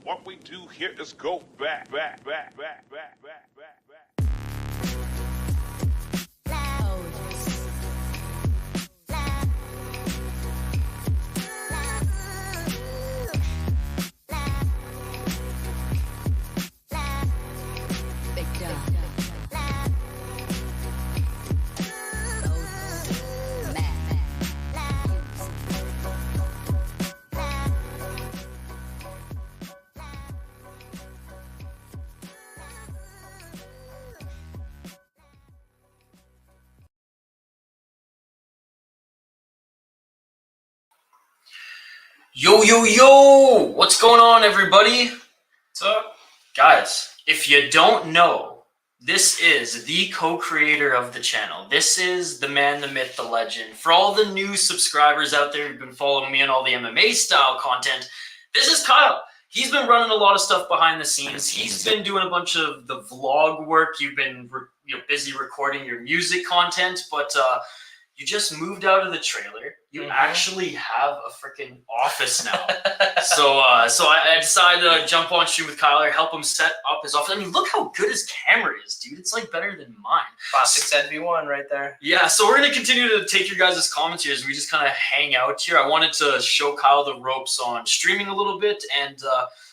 What we do here is go back. Yo, what's going on, everybody? What's up? Guys, if you don't know, this is the co-creator of the channel. This is the man, the myth, the legend. For all the new subscribers out there who've been following me on all the MMA style content, this is Kyle. He's been running a lot of stuff behind the scenes. He's been doing a bunch of the vlog work. You've been busy recording your music content, but you just moved out of the trailer. You actually have a freaking office now. So I decided to jump on stream with Kyler, help him set up his office. I mean, look how good his camera is, dude. It's like better than mine. Classic ZV1 right there. Yeah, so we're going to continue to take your guys' comments here as we just kind of hang out here. I wanted to show Kyle the ropes on streaming a little bit. And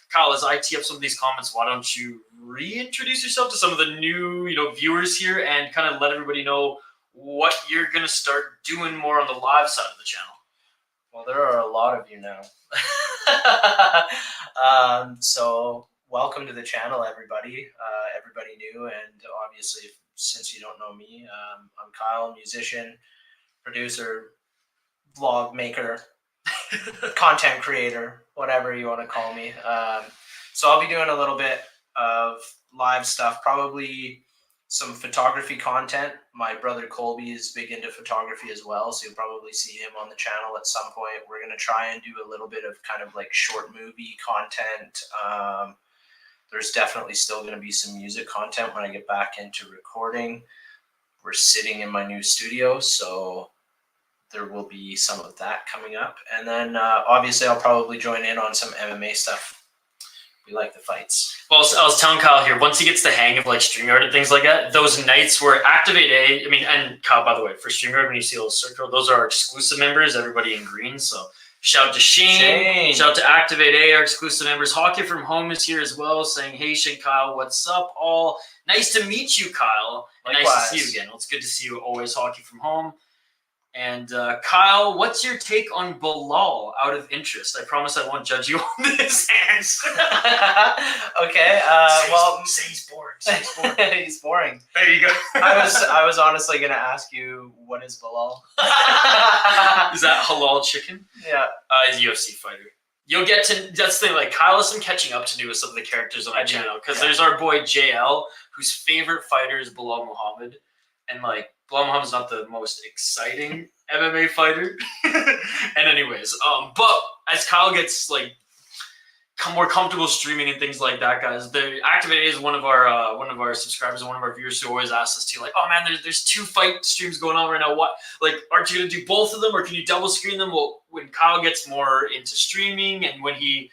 Kyle, as I tee up some of these comments, why don't you reintroduce yourself to some of the new viewers here and kind of let everybody know what you're going to start doing more on the live side of the channel. Well, there are a lot of you now. So welcome to the channel, everybody. Everybody new, and obviously, since you don't know me, I'm Kyle, musician, producer, vlog maker, content creator, whatever you want to call me. So I'll be doing a little bit of live stuff, probably some photography content. My brother Colby is big into photography as well, so you'll probably see him on the channel at some point. We're going to try and do a little bit of kind of like short movie content. There's definitely still going to be some music content when I get back into recording. We're sitting in my new studio, so there will be some of that coming up. And then obviously I'll probably join in on some MMA stuff. We like the fights. Well, I was telling Kyle here, once he gets the hang of like StreamYard and things like that, those nights where Activate A, and Kyle, by the way, for StreamYard, when you see a little circle, those are our exclusive members, everybody in green. So shout out to Shane. Shout out to Activate A, our exclusive members. Hockey from Home is here as well, saying, hey, Shane, Kyle, what's up? All nice to meet you, Kyle. Likewise. Nice to see you again. Well, it's good to see you always, Hockey from Home. And Kyle, what's your take on Bilal out of interest? I promise I won't judge you on this answer. Okay. Say he's boring. He's boring. There you go. I was honestly gonna ask you, what is Bilal? Is that halal chicken? Yeah. He's a UFC fighter. You'll get to, that's the thing, like Kyle has some catching up to do with some of the characters on the channel, because there's our boy JL, whose favorite fighter is Bilal Muhammad, and like Bilal Muhammad's not the most exciting MMA fighter. And anyways, but as Kyle gets like more comfortable streaming and things like that, guys, the Activate is one of our subscribers and one of our viewers who always asks us to, like, oh man, there's 2 fight streams going on right now. What, like, aren't you gonna do both of them, or can you double screen them? Well, when Kyle gets more into streaming and when he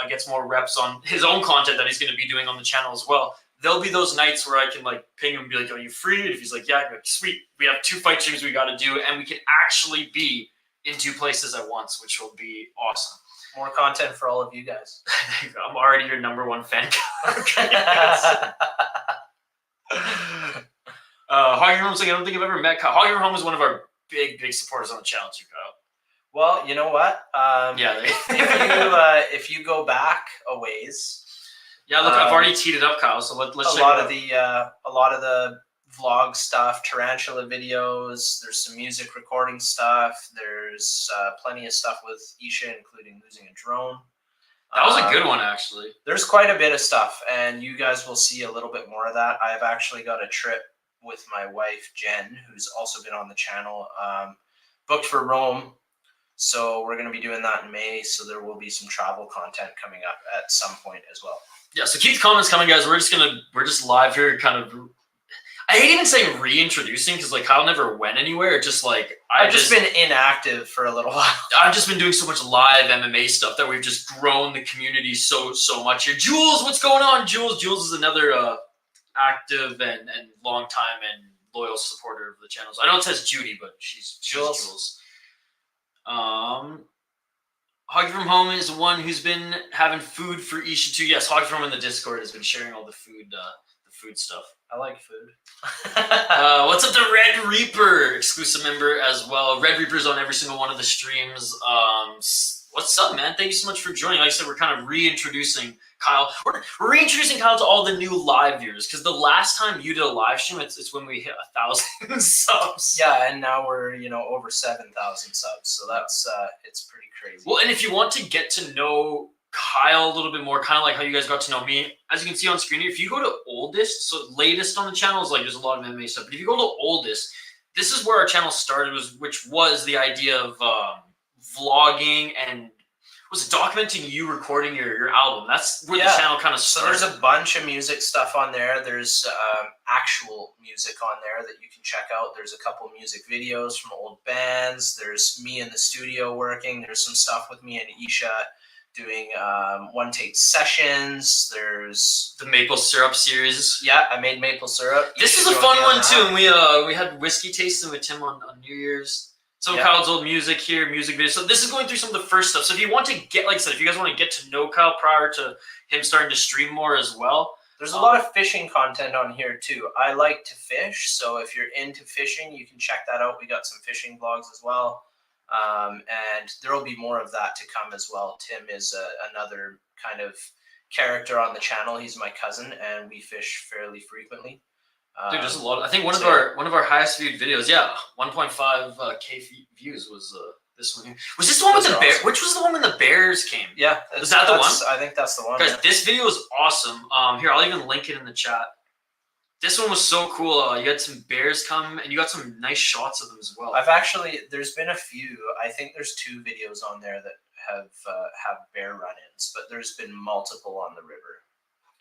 gets more reps on his own content that he's gonna be doing on the channel as well, there'll be those nights where I can like ping him and be like, are you free? And if he's like, yeah, I'm like, sweet. We have 2 fight streams we got to do, and we can actually be in 2 places at once, which will be awesome. More content for all of you guys. I'm already your #1 fan. Hockey Room's like, I don't think I've ever met Kyle. Hockey Room is one of our big supporters on the channel too, Kyle. Well, you know what? If you go back a ways. Yeah, look, I've already teed it up, Kyle. So let's a lot of the vlog stuff, tarantula videos. There's some music recording stuff. There's plenty of stuff with Isha, including losing a drone. That was a good one, actually. There's quite a bit of stuff, and you guys will see a little bit more of that. I've actually got a trip with my wife Jen, who's also been on the channel, booked for Rome. So we're going to be doing that in May. So there will be some travel content coming up at some point as well. Yeah, so keep the comments coming, guys. We're just live here, kind of. I hate even saying reintroducing because like Kyle never went anywhere. Just like I've just been inactive for a little while. I've just been doing so much live MMA stuff that we've just grown the community so much here. Jules, what's going on? Jules is another active and long time and loyal supporter of the channels. I know it says Judy, but she's Jules. Hoggy from Home is the one who's been having food for Isha too. Yes, Hoggy from Home in the Discord has been sharing all the food stuff. I like food. What's up, the Red Reaper exclusive member as well? Red Reaper's on every single one of the streams. What's up, man? Thank you so much for joining. Like I said, we're kind of reintroducing Kyle. We're reintroducing Kyle to all the new live viewers because the last time you did a live stream, it's when we hit 1,000 subs. Yeah, and now we're over 7,000 subs, so that's it's pretty crazy. Well, and if you want to get to know Kyle a little bit more, kind of like how you guys got to know me, as you can see on screen here, if you go to oldest, so latest on the channel is like there's a lot of MMA stuff, but if you go to oldest, this is where our channel started, which was the idea of vlogging and was documenting you recording your album. That's where the channel kind of started. So there's a bunch of music stuff on there. There's actual music on there that you can check out. There's a couple music videos from old bands. There's me in the studio working. There's some stuff with me and Isha doing one take sessions. There's the maple syrup series. Yeah, I made maple syrup. This is a fun one too. And we had whiskey tasting with Tim on New Year's. So Kyle's old music here, music videos. So this is going through some of the first stuff. So if you want to get, like I said, if you guys want to get to know Kyle prior to him starting to stream more as well. There's a lot of fishing content on here too. I like to fish, so if you're into fishing, you can check that out. We got some fishing vlogs as well. And there will be more of that to come as well. Tim is another kind of character on the channel. He's my cousin, and we fish fairly frequently. Dude, there's a lot. I think one of our highest viewed videos, 1.5K views was this one here. Was this the one with the bear? Which was the one when the bears came? Yeah, is that the one? I think that's the one. Guys, this video is awesome. Here, I'll even link it in the chat. This one was so cool. You had some bears come, and you got some nice shots of them as well. There's been a few. I think there's 2 videos on there that have bear run-ins, but there's been multiple on the river.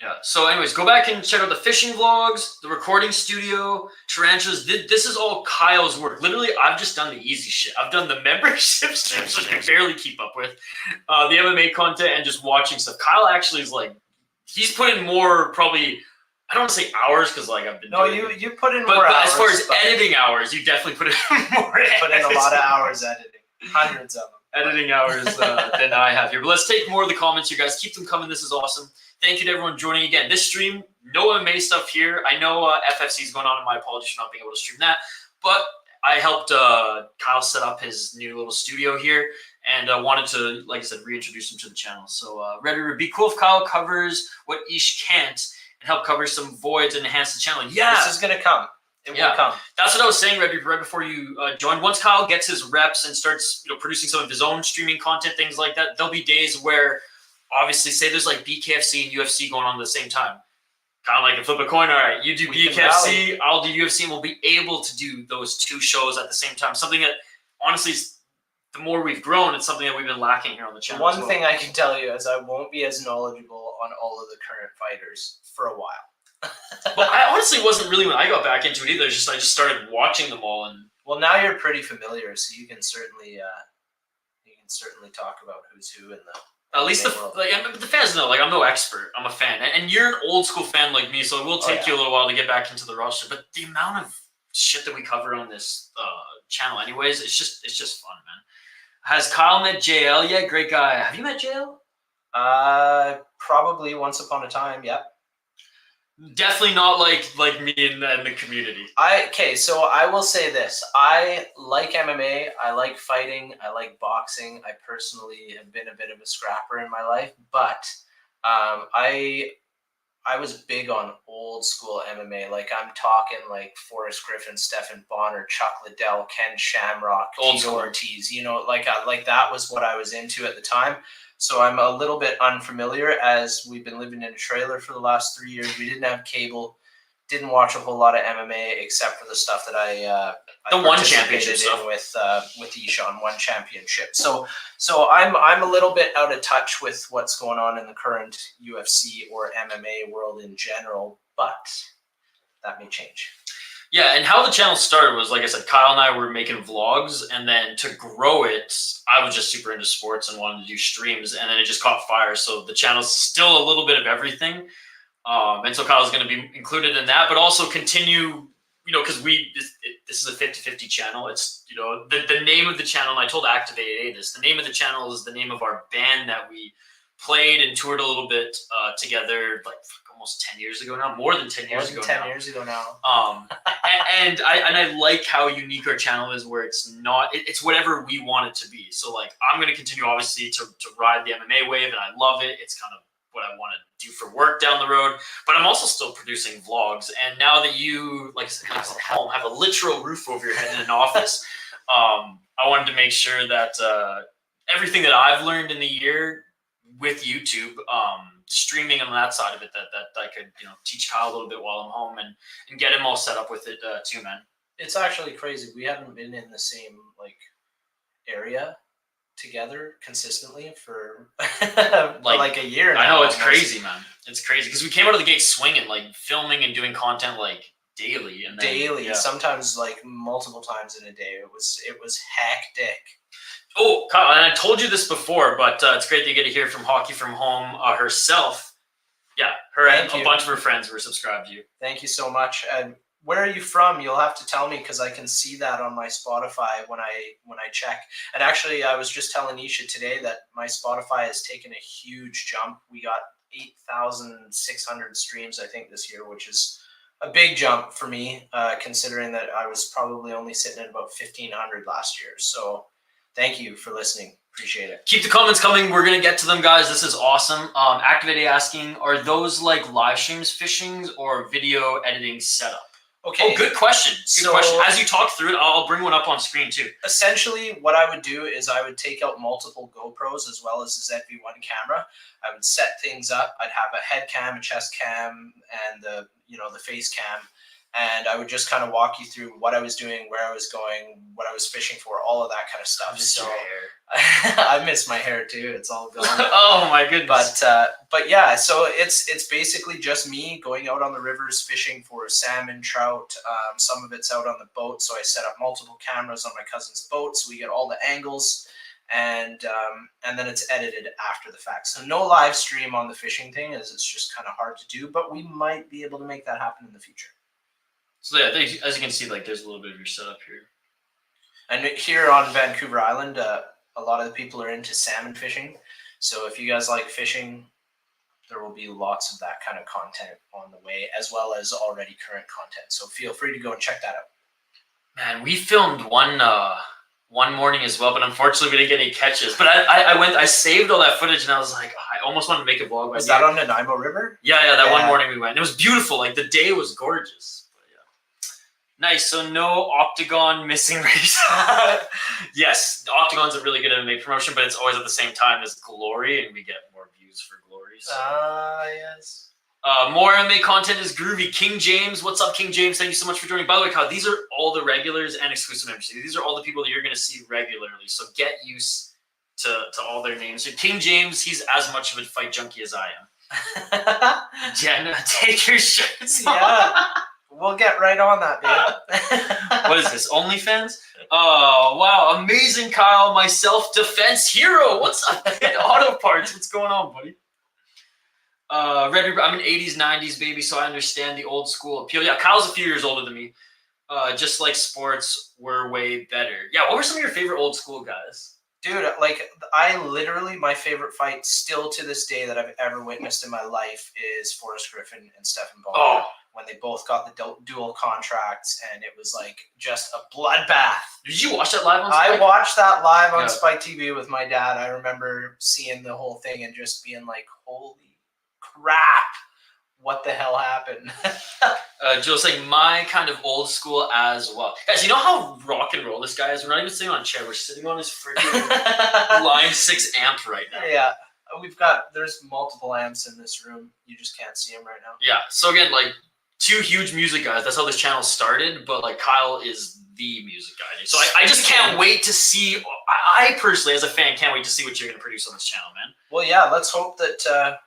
Yeah. So, anyways, go back and check out the fishing vlogs, the recording studio, tarantulas. This is all Kyle's work. Literally, I've just done the easy shit. I've done the membership streams, which I barely keep up with, the MMA content, and just watching stuff. Kyle actually is like, he's put in more probably. I don't want to say hours because like I've been. No, you put in more hours. But as far as editing hours, you definitely put in more. Put in a lot of hours editing, hundreds of them. Editing hours than I have here. But let's take more of the comments, you guys. Keep them coming. This is awesome. Thank you to everyone joining again. This stream, no MMA stuff here. I know FFC is going on, and my apologies for not being able to stream that. But I helped Kyle set up his new little studio here, and wanted to, like I said, reintroduce him to the channel. So, Red River, be cool if Kyle covers what Ish can't and help cover some voids and enhance the channel. Yeah, this is gonna come. It will come. That's what I was saying, Red Reaper, right before you joined. Once Kyle gets his reps and starts, producing some of his own streaming content, things like that, there'll be days where, obviously, say there's like BKFC and UFC going on at the same time. Kind of like a flip a coin. All right, you do BKFC, I'll do UFC, and we'll be able to do those 2 shows at the same time. Something that, honestly, the more we've grown, it's something that we've been lacking here on the channel. One thing I can tell you is I won't be as knowledgeable on all of the current fighters for a while. Well, I honestly wasn't really when I got back into it either. It's just I just started watching them all, and well, now you're pretty familiar, so you can certainly talk about who's who in the. At least the fans know. Like, I'm no expert. I'm a fan, and you're an old school fan like me, so it will take you a little while to get back into the roster. But the amount of shit that we cover on this channel, anyways, it's just fun, man. Has Kyle met JL yet? Great guy. Have you met JL? Probably once upon a time. Yep. Definitely not like me and the community. So I will say this. I like MMA. I like fighting. I like boxing. I personally have been a bit of a scrapper in my life, but I was big on old school MMA. Like, I'm talking like Forrest Griffin, Stephen Bonner, Chuck Liddell, Ken Shamrock, Tito Ortiz. Like that was what I was into at the time. So I'm a little bit unfamiliar, as we've been living in a trailer for the last 3 years. We didn't have cable, didn't watch a whole lot of MMA except for the stuff that I one championship in with Isha on one championship. So I'm a little bit out of touch with what's going on in the current UFC or MMA world in general, but that may change. Yeah, and how the channel started was, like I said, Kyle and I were making vlogs, and then to grow it, I was just super into sports and wanted to do streams, and then it just caught fire. So the channel's still a little bit of everything, and so Kyle's going to be included in that, but also continue, because this is a 50-50 channel. It's, the name of the channel, and I told Activate A this, the name of the channel is the name of our band that we played and toured a little bit together, like almost 10 years ago now, more than 10 years ago now. 10 years ago now. And I like how unique our channel is, where it's not, it's whatever we want it to be. So like, I'm going to continue obviously to ride the MMA wave, and I love it. It's kind of what I want to do for work down the road, but I'm also still producing vlogs. And now that you, like I said, have a literal roof over your head in an office, I wanted to make sure that everything that I've learned in the year with YouTube, streaming on that side of it, that I could, teach Kyle a little bit while I'm home and get him all set up with it too, man. It's actually crazy. We haven't been in the same area together consistently for like a year now. I know, it's crazy, man. It's crazy because we came out of the gate swinging, like filming and doing content like daily and then, sometimes like multiple times in a day. It was hectic. Oh, Kyle, and I told you this before, but it's great that you get to hear from Hockey from Home herself. Yeah, her and a bunch of her friends were subscribed to you. Thank you so much. And where are you from? You'll have to tell me, because I can see that on my Spotify when I check. And actually, I was just telling Isha today that my Spotify has taken a huge jump. We got 8,600 streams, I think, this year, which is a big jump for me, considering that I was probably only sitting at about 1,500 last year. So thank you for listening. Appreciate it. Keep the comments coming. We're going to get to them, guys. This is awesome. Activate asking, are those like live streams, fishings, or video editing setup? Okay. Oh, good question. Good question. As you talk through it, I'll bring one up on screen too. Essentially, what I would do is I would take out multiple GoPros as well as a ZV-1 camera. I would set things up. I'd have a head cam, a chest cam, and the face cam. And I would just kind of walk you through what I was doing, where I was going, what I was fishing for, all of that kind of stuff. I miss your hair. I miss my hair too. It's all gone. Oh my goodness. But yeah, so it's basically just me going out on the rivers fishing for salmon, trout. Some of it's out on the boat, so I set up multiple cameras on my cousin's boat, so we get all the angles, and then it's edited after the fact. So no live stream on the fishing thing, as it's just kind of hard to do. But we might be able to make that happen in the future. So yeah, as you can see, like there's a little bit of your setup here. And here on Vancouver Island, a lot of the people are into salmon fishing. So if you guys like fishing, there will be lots of that kind of content on the way, as well as already current content. So feel free to go and check that out. Man, we filmed one morning as well, but unfortunately we didn't get any catches. But I saved all that footage, and I was like, I almost wanted to make a vlog. Was that on Nanaimo River? Yeah, that one morning we went. It was beautiful. Like the day was gorgeous. Nice. So no octagon missing race. Yes, the octagon's a really good MMA promotion, but it's always at the same time as Glory, and we get more views for Glory. So. Yes. More MMA content is groovy. King James, what's up, King James? Thank you so much for joining. By the way, Kyle, these are all the regulars and exclusive members. These are all the people that you're going to see regularly. So get used to all their names. So King James, he's as much of a fight junkie as I am. Jenna, take your shirts off. Yeah. We'll get right on that, babe. What is this, OnlyFans? Oh, wow. Amazing, Kyle. My self-defense hero. What's up? Auto Parts. What's going on, buddy? I'm an 80s, 90s baby, so I understand the old school appeal. Yeah, Kyle's a few years older than me. Just like sports, we're way better. Yeah, what were some of your favorite old school guys? Dude, like, my favorite fight still to this day that I've ever witnessed in my life is Forrest Griffin and Stephen Bonner. Oh. When they both got the dual contracts, and it was like just a bloodbath. Did you watch that live on Spike? I watched that live on Spike TV with my dad. I remember seeing the whole thing and just being like, holy crap, what the hell happened? Joe's saying my kind of old school as well. Guys, you know how rock and roll this guy is? We're not even sitting on a chair. We're sitting on his freaking Line 6 amp right now. Yeah. There's multiple amps in this room. You just can't see them right now. Yeah. So again, like, two huge music guys. That's how this channel started. But like Kyle is the music guy. So I just can't wait to see. I personally, as a fan, can't wait to see what you're going to produce on this channel, man. Well, yeah. Let's hope that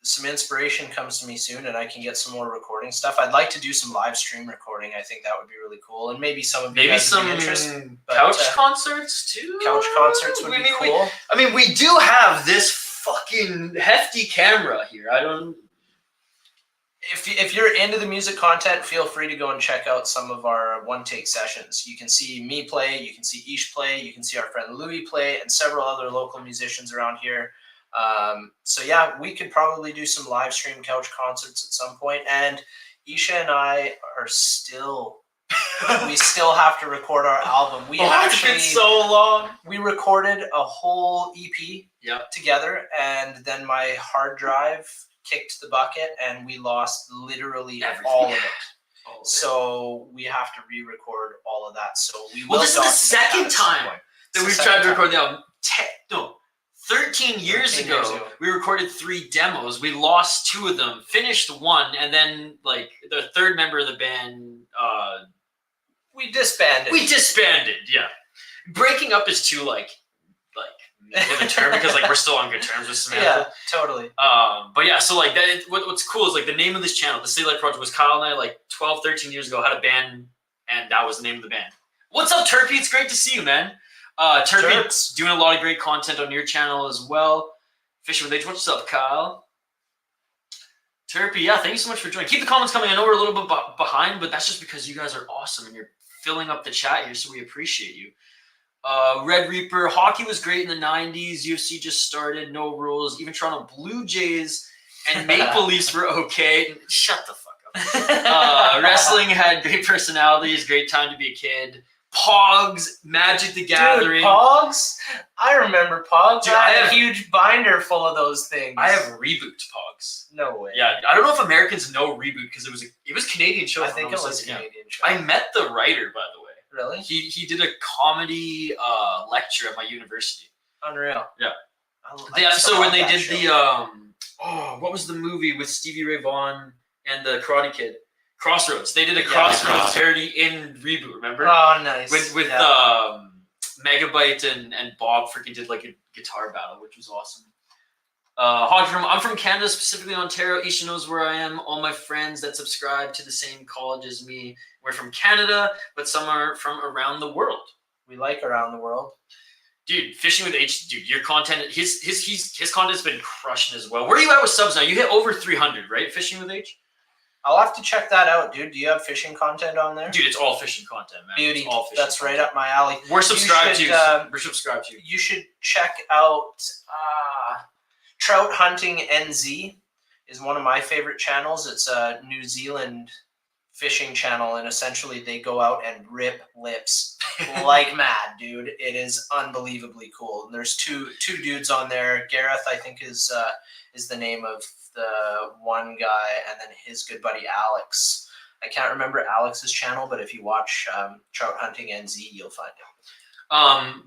some inspiration comes to me soon and I can get some more recording stuff, I'd like to do some live stream recording. I think that would be really cool. And maybe some of you guys would be interested. Couch concerts too. Couch concerts would be cool. We do have this fucking hefty camera here. I don't. If you're into the music content, feel free to go and check out some of our one-take sessions. You can see me play, you can see Isha play, you can see our friend Louis play, and several other local musicians around here. So yeah, we could probably do some live stream couch concerts at some point. And Isha and I are still, we still have to record our album. We it's been so long. We recorded a whole EP together, and then my hard drive kicked the bucket and we lost literally all of it. So we have to re-record all of that. So we will. Well, this is the second time that we've tried to record the album. 13 years ago, we recorded 3 demos. We lost 2 of them, finished 1, and then like the third member of the band, we disbanded. Yeah. Breaking up is too like negative term because like we're still on good terms with Samantha. Yeah, totally. But yeah, so like that. What's cool is like the name of this channel, the City Light Project, was Kyle and I like 12, 13 years ago had a band, and that was the name of the band. What's up, Turpy? It's great to see you, man. Turpy's doing a lot of great content on your channel as well. Fishing with H, what's up, Kyle? Turpy, yeah, thank you so much for joining. Keep the comments coming. I know we're a little bit behind, but that's just because you guys are awesome and you're filling up the chat here, so we appreciate you. Red Reaper, hockey was great in the 90s. UFC just started, no rules. Even Toronto Blue Jays and Maple Leafs were okay. Shut the fuck up. Wrestling had great personalities, great time to be a kid. Pogs, Magic the Gathering. Dude, Pogs? I remember Pogs. Dude, I had a huge binder full of those things. I have Reboot Pogs. No way. Yeah, I don't know if Americans know Reboot because it was a Canadian show. I think it was a Canadian show. I met the writer, by the way. Really? He did a comedy lecture at my university. Unreal. Yeah. The episode when they did the what was the movie with Stevie Ray Vaughan and the Karate Kid? Crossroads. They did a Crossroads parody in Reboot, remember? Oh, nice. With Megabyte and Bob freaking did like a guitar battle, which was awesome. I'm from Canada, specifically Ontario. Isha knows where I am. All my friends that subscribe to the same college as me, we're from Canada, but some are from around the world. We like around the world. Dude, Fishing with H, dude, your content, his content's been crushing as well. Where are you at with subs now? You hit over 300, right? Fishing with H? I'll have to check that out, dude. Do you have fishing content on there? Dude, it's all fishing content, man. Beauty. It's all fishing That's right up my alley. We're subscribed to you. We're subscribed to you. You should check out Trout Hunting NZ is one of my favorite channels. It's a New Zealand fishing channel, and essentially they go out and rip lips like mad, dude. It is unbelievably cool. And there's two dudes on there. Gareth, I think, is the name of the one guy, and then his good buddy Alex. I can't remember Alex's channel, but if you watch Trout Hunting NZ, you'll find him.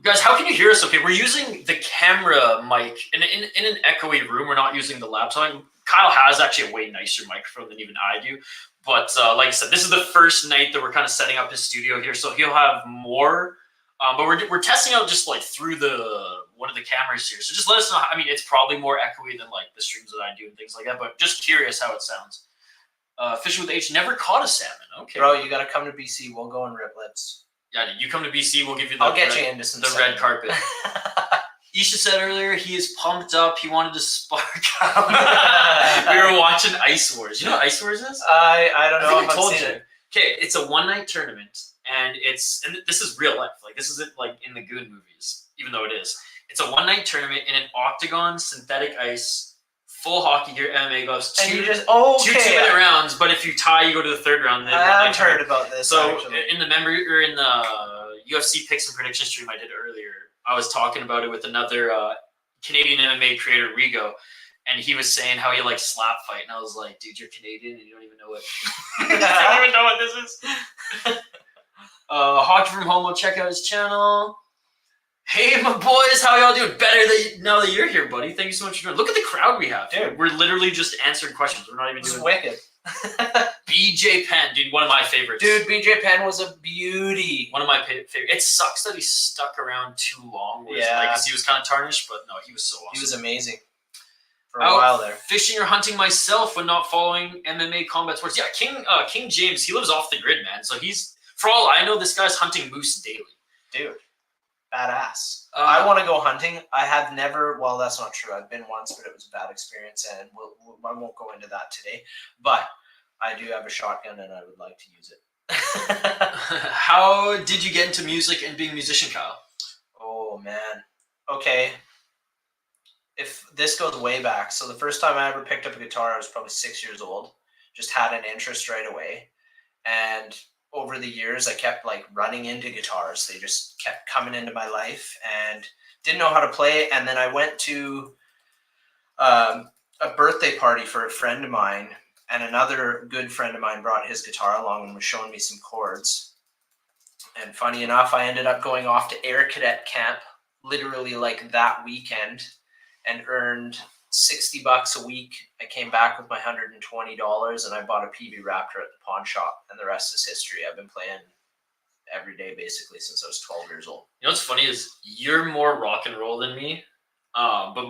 Guys, how can you hear us okay? We're using the camera mic in an echoey room. We're not using the laptop. Kyle has actually a way nicer microphone than even I do. But like I said, this is the first night that we're kind of setting up his studio here, so he'll have more. But we're testing out just like through one of the cameras here. So just let us know. I mean, it's probably more echoey than like the streams that I do and things like that. But just curious how it sounds. Fishing with H, never caught a salmon. Okay, bro, you gotta come to BC. We'll go and rip lips. Yeah, you come to BC, we'll give you I'll get you into some red carpet. Isha said earlier he is pumped up. He wanted to spark up. We were watching Ice Wars. You know what Ice Wars is? I don't know. I told you. Okay, it's a one-night tournament, and this is real life. Like, this isn't like in the Goon movies, even though it is. It's a one-night tournament in an octagon, synthetic ice, full hockey gear, MMA gloves. Two 2-minute rounds. But if you tie, you go to the third round. I've heard about this. So actually. in the UFC picks and prediction stream I did earlier, I was talking about it with another Canadian MMA creator, Rigo, and he was saying how he likes slap fight, and I was like, dude, you're Canadian and you don't even know what you don't even know what this is. Hockey from Home, check out his channel. Hey, my boys, how y'all doing? Better now that you're here, buddy. Thank you so much for joining. Look at the crowd we have. Dude, we're literally just answering questions. We're not even doing wicked. BJ Penn, dude, one of my favorites. Dude, BJ Penn was a beauty. One of my favorites. It sucks that he stuck around too long. His legacy was kind of tarnished, but no, he was so awesome. He was amazing. for a while there. Fishing or hunting myself when not following MMA combat sports. Yeah, King James, he lives off the grid, man. So he's, for all I know, this guy's hunting moose daily. Dude, badass. I want to go hunting. I have never, well, that's not true. I've been once, but it was a bad experience, and I won't go into that today. But I do have a shotgun, and I would like to use it. How did you get into music and being a musician, Kyle? Oh, man. Okay. If this goes way back, so the first time I ever picked up a guitar, I was probably 6 years old. Just had an interest right away. And over the years, I kept like running into guitars. They just kept coming into my life and didn't know how to play. And then I went to a birthday party for a friend of mine, and another good friend of mine brought his guitar along and was showing me some chords. And funny enough, I ended up going off to Air Cadet Camp literally like that weekend and earned $60 a week. I came back with my $120 and I bought a PB Raptor at the pawn shop, and the rest is history. I've been playing every day basically since I was 12 years old. You know what's funny is you're more rock and roll than me, but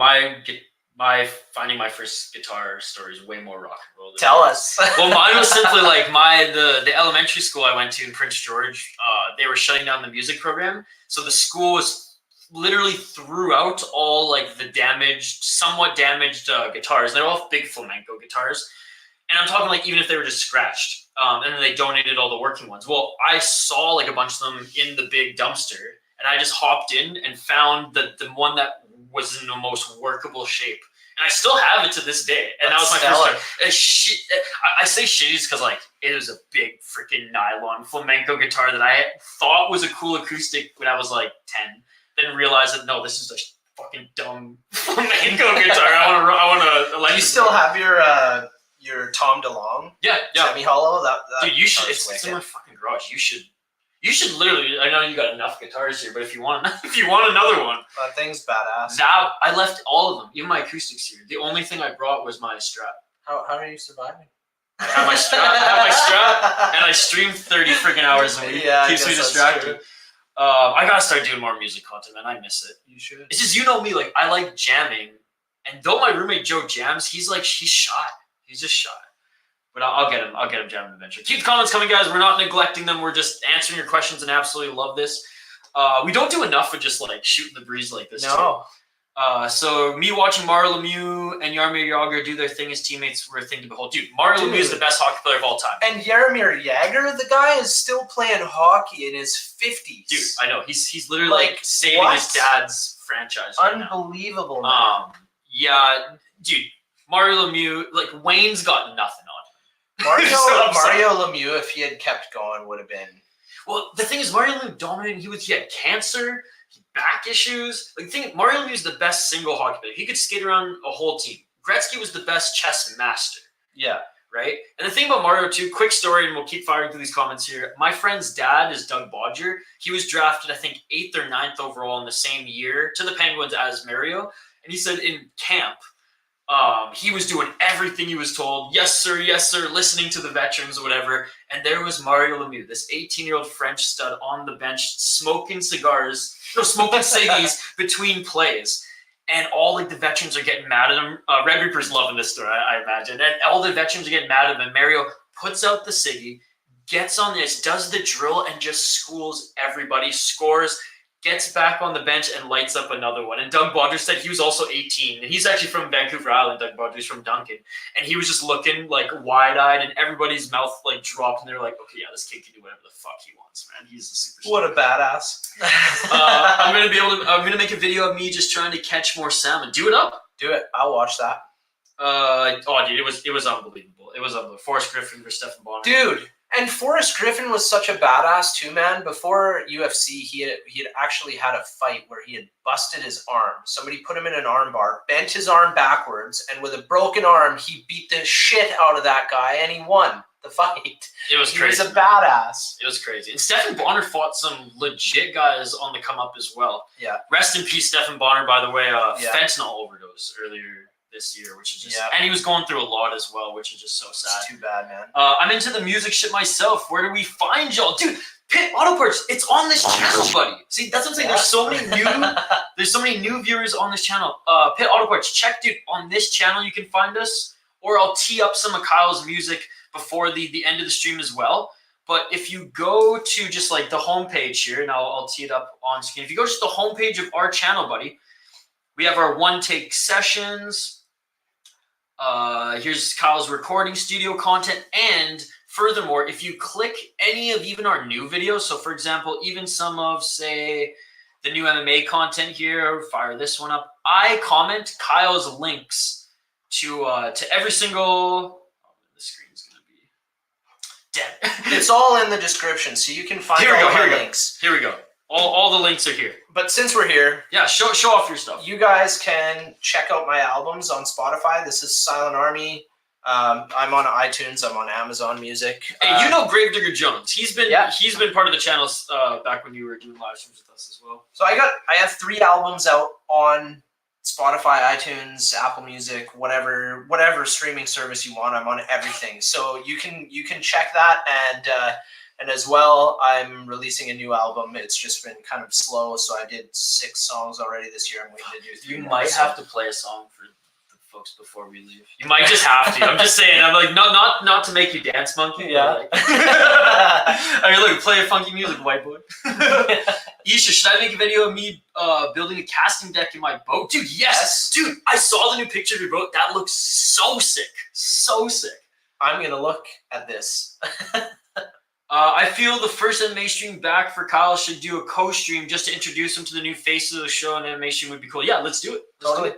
my finding my first guitar story is way more rock and roll than Tell me. us. Well, mine was simply like the elementary school I went to in Prince George, they were shutting down the music program. So the school was literally threw out all like the somewhat damaged guitars. They're all big flamenco guitars. And I'm talking like even if they were just scratched. And then they donated all the working ones. Well, I saw like a bunch of them in the big dumpster, and I just hopped in and found the one that was in the most workable shape. And I still have it to this day. And that was my first time. I say shitty because like it was a big freaking nylon flamenco guitar that I thought was a cool acoustic when I was like 10. Then realized that no, this is a fucking dumb flamenco guitar. I want to. Do you still have your Tom DeLonge? Yeah. Semi-hollow. That dude, you should. It's in my fucking garage. You should literally. I know you got enough guitars here, but if you want another one, that thing's badass. Now I left all of them, even my acoustics here. The only thing I brought was my strap. How are you surviving? I have my strap, and I stream 30 freaking hours a week. Yeah, keeps me distracted. I gotta start doing more music content, man. I miss it. You should. It's just, you know me, like I like jamming, and though my roommate Joe jams, he's shy. He's just shy. But I'll get him jamming eventually. Keep the comments coming, guys. We're not neglecting them. We're just answering your questions and absolutely love this. We don't do enough of just like shooting the breeze like this. No. So me watching Mario Lemieux and Jaromir Jagr do their thing as teammates were a thing to behold. Dude, Mario Lemieux is the best hockey player of all time. And Jaromir Jagr, the guy is still playing hockey in his 50s. Dude, I know. He's literally like saving his dad's franchise right Unbelievable, now. man. Yeah, dude, Mario Lemieux, like Wayne's got nothing on him. Mario Lemieux, if he had kept going, would have been. Well, the thing is, Mario Lemieux dominated. He had cancer, back issues. Like, the thing, Mario Lemieux is the best single hockey player. He could skate around a whole team. Gretzky was the best chess master. Yeah. Right? And the thing about Mario, too, quick story, and we'll keep firing through these comments here. My friend's dad is Doug Bodger. He was drafted, I think, 8th or 9th overall in the same year to the Penguins as Mario. And he said in camp, he was doing everything he was told. Yes, sir, listening to the veterans or whatever. And there was Mario Lemieux, this 18-year-old French stud on the bench, smoking ciggies between plays. And all like the veterans are getting mad at him. Red Reaper's loving this story, I imagine. And all the veterans are getting mad at him. And Mario puts out the ciggy, gets on this, does the drill, and just schools everybody, scores, gets back on the bench, and lights up another one. And Doug Bodger said he was also 18. And he's actually from Vancouver Island. Doug Bodger's from Duncan. And he was just looking like wide-eyed, and everybody's mouth like dropped. And they're like, okay, yeah, this kid can do whatever the fuck he wants, man. He's a superstar. What a badass. I'm gonna make a video of me just trying to catch more salmon. Do it up. Do it. I'll watch that. Dude, it was unbelievable. It was unbelievable. Forrest Griffin for Stephen Bonner. Dude. And Forrest Griffin was such a badass too, man. Before UFC, he had actually had a fight where he had busted his arm. Somebody put him in an arm bar, bent his arm backwards, and with a broken arm, he beat the shit out of that guy, and he won the fight. It was crazy. He was a badass. It was crazy. And Stephen Bonner fought some legit guys on the come up as well. Yeah. Rest in peace, Stephen Bonner, by the way. Fentanyl overdose earlier this year, which is just, and he was going through a lot as well, which is just so sad. It's too bad, man. I'm into the music shit myself. Where do we find y'all? Dude, Pit Auto Parts, it's on this channel, buddy. See, that's what I'm saying. There's so many new viewers on this channel. Pit Auto Parts, check, dude. On this channel, you can find us, or I'll tee up some of Kyle's music before the end of the stream as well. But if you go to just like the homepage here, and I'll tee it up on screen. If you go to the homepage of our channel, buddy, we have our one take sessions. Here's Kyle's recording studio content, and furthermore, if you click any of even our new videos, so for example, even some of, say, the new MMA content here, fire this one up, I comment Kyle's links to every single, the screen's going to be dead. It's all in the description, so you can find all our links. Here we go. All the links are here. But since we're here, yeah, show off your stuff. You guys can check out my albums on Spotify. This is Silent Army. I'm on iTunes. I'm on Amazon Music. Hey, you know Gravedigger Jones. He's been part of the channel back when you were doing live streams with us as well. So I have 3 albums out on Spotify, iTunes, Apple Music, whatever streaming service you want. I'm on everything. So you can check that, and as well, I'm releasing a new album. It's just been kind of slow, so I did 6 songs already this year. I'm waiting to do 3 You more, might have to play a song for the folks before we leave. You might just have to. I'm just saying. I'm like, not to make you dance, monkey. Yeah. Like, I mean, look, play a funky music, white boy. Isha, should I make a video of me building a casting deck in my boat? Dude, yes. Dude, I saw the new picture of your boat. That looks so sick. So sick. I'm going to look at this. I feel the first MMA stream back for Kyle should do a co-stream just to introduce him to the new faces of the show, and MMA stream would be cool. Yeah, let's do it. Totally.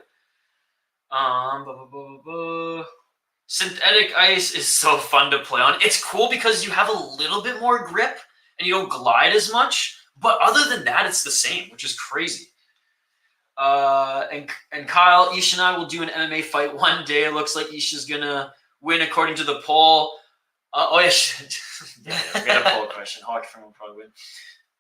Synthetic ice is so fun to play on. It's cool because you have a little bit more grip and you don't glide as much. But other than that, it's the same, which is crazy. And Kyle, Isha and I will do an MMA fight one day. It looks like Isha's gonna win according to the poll. Oh yeah, we got a poll question. Hockey Firm will probably win.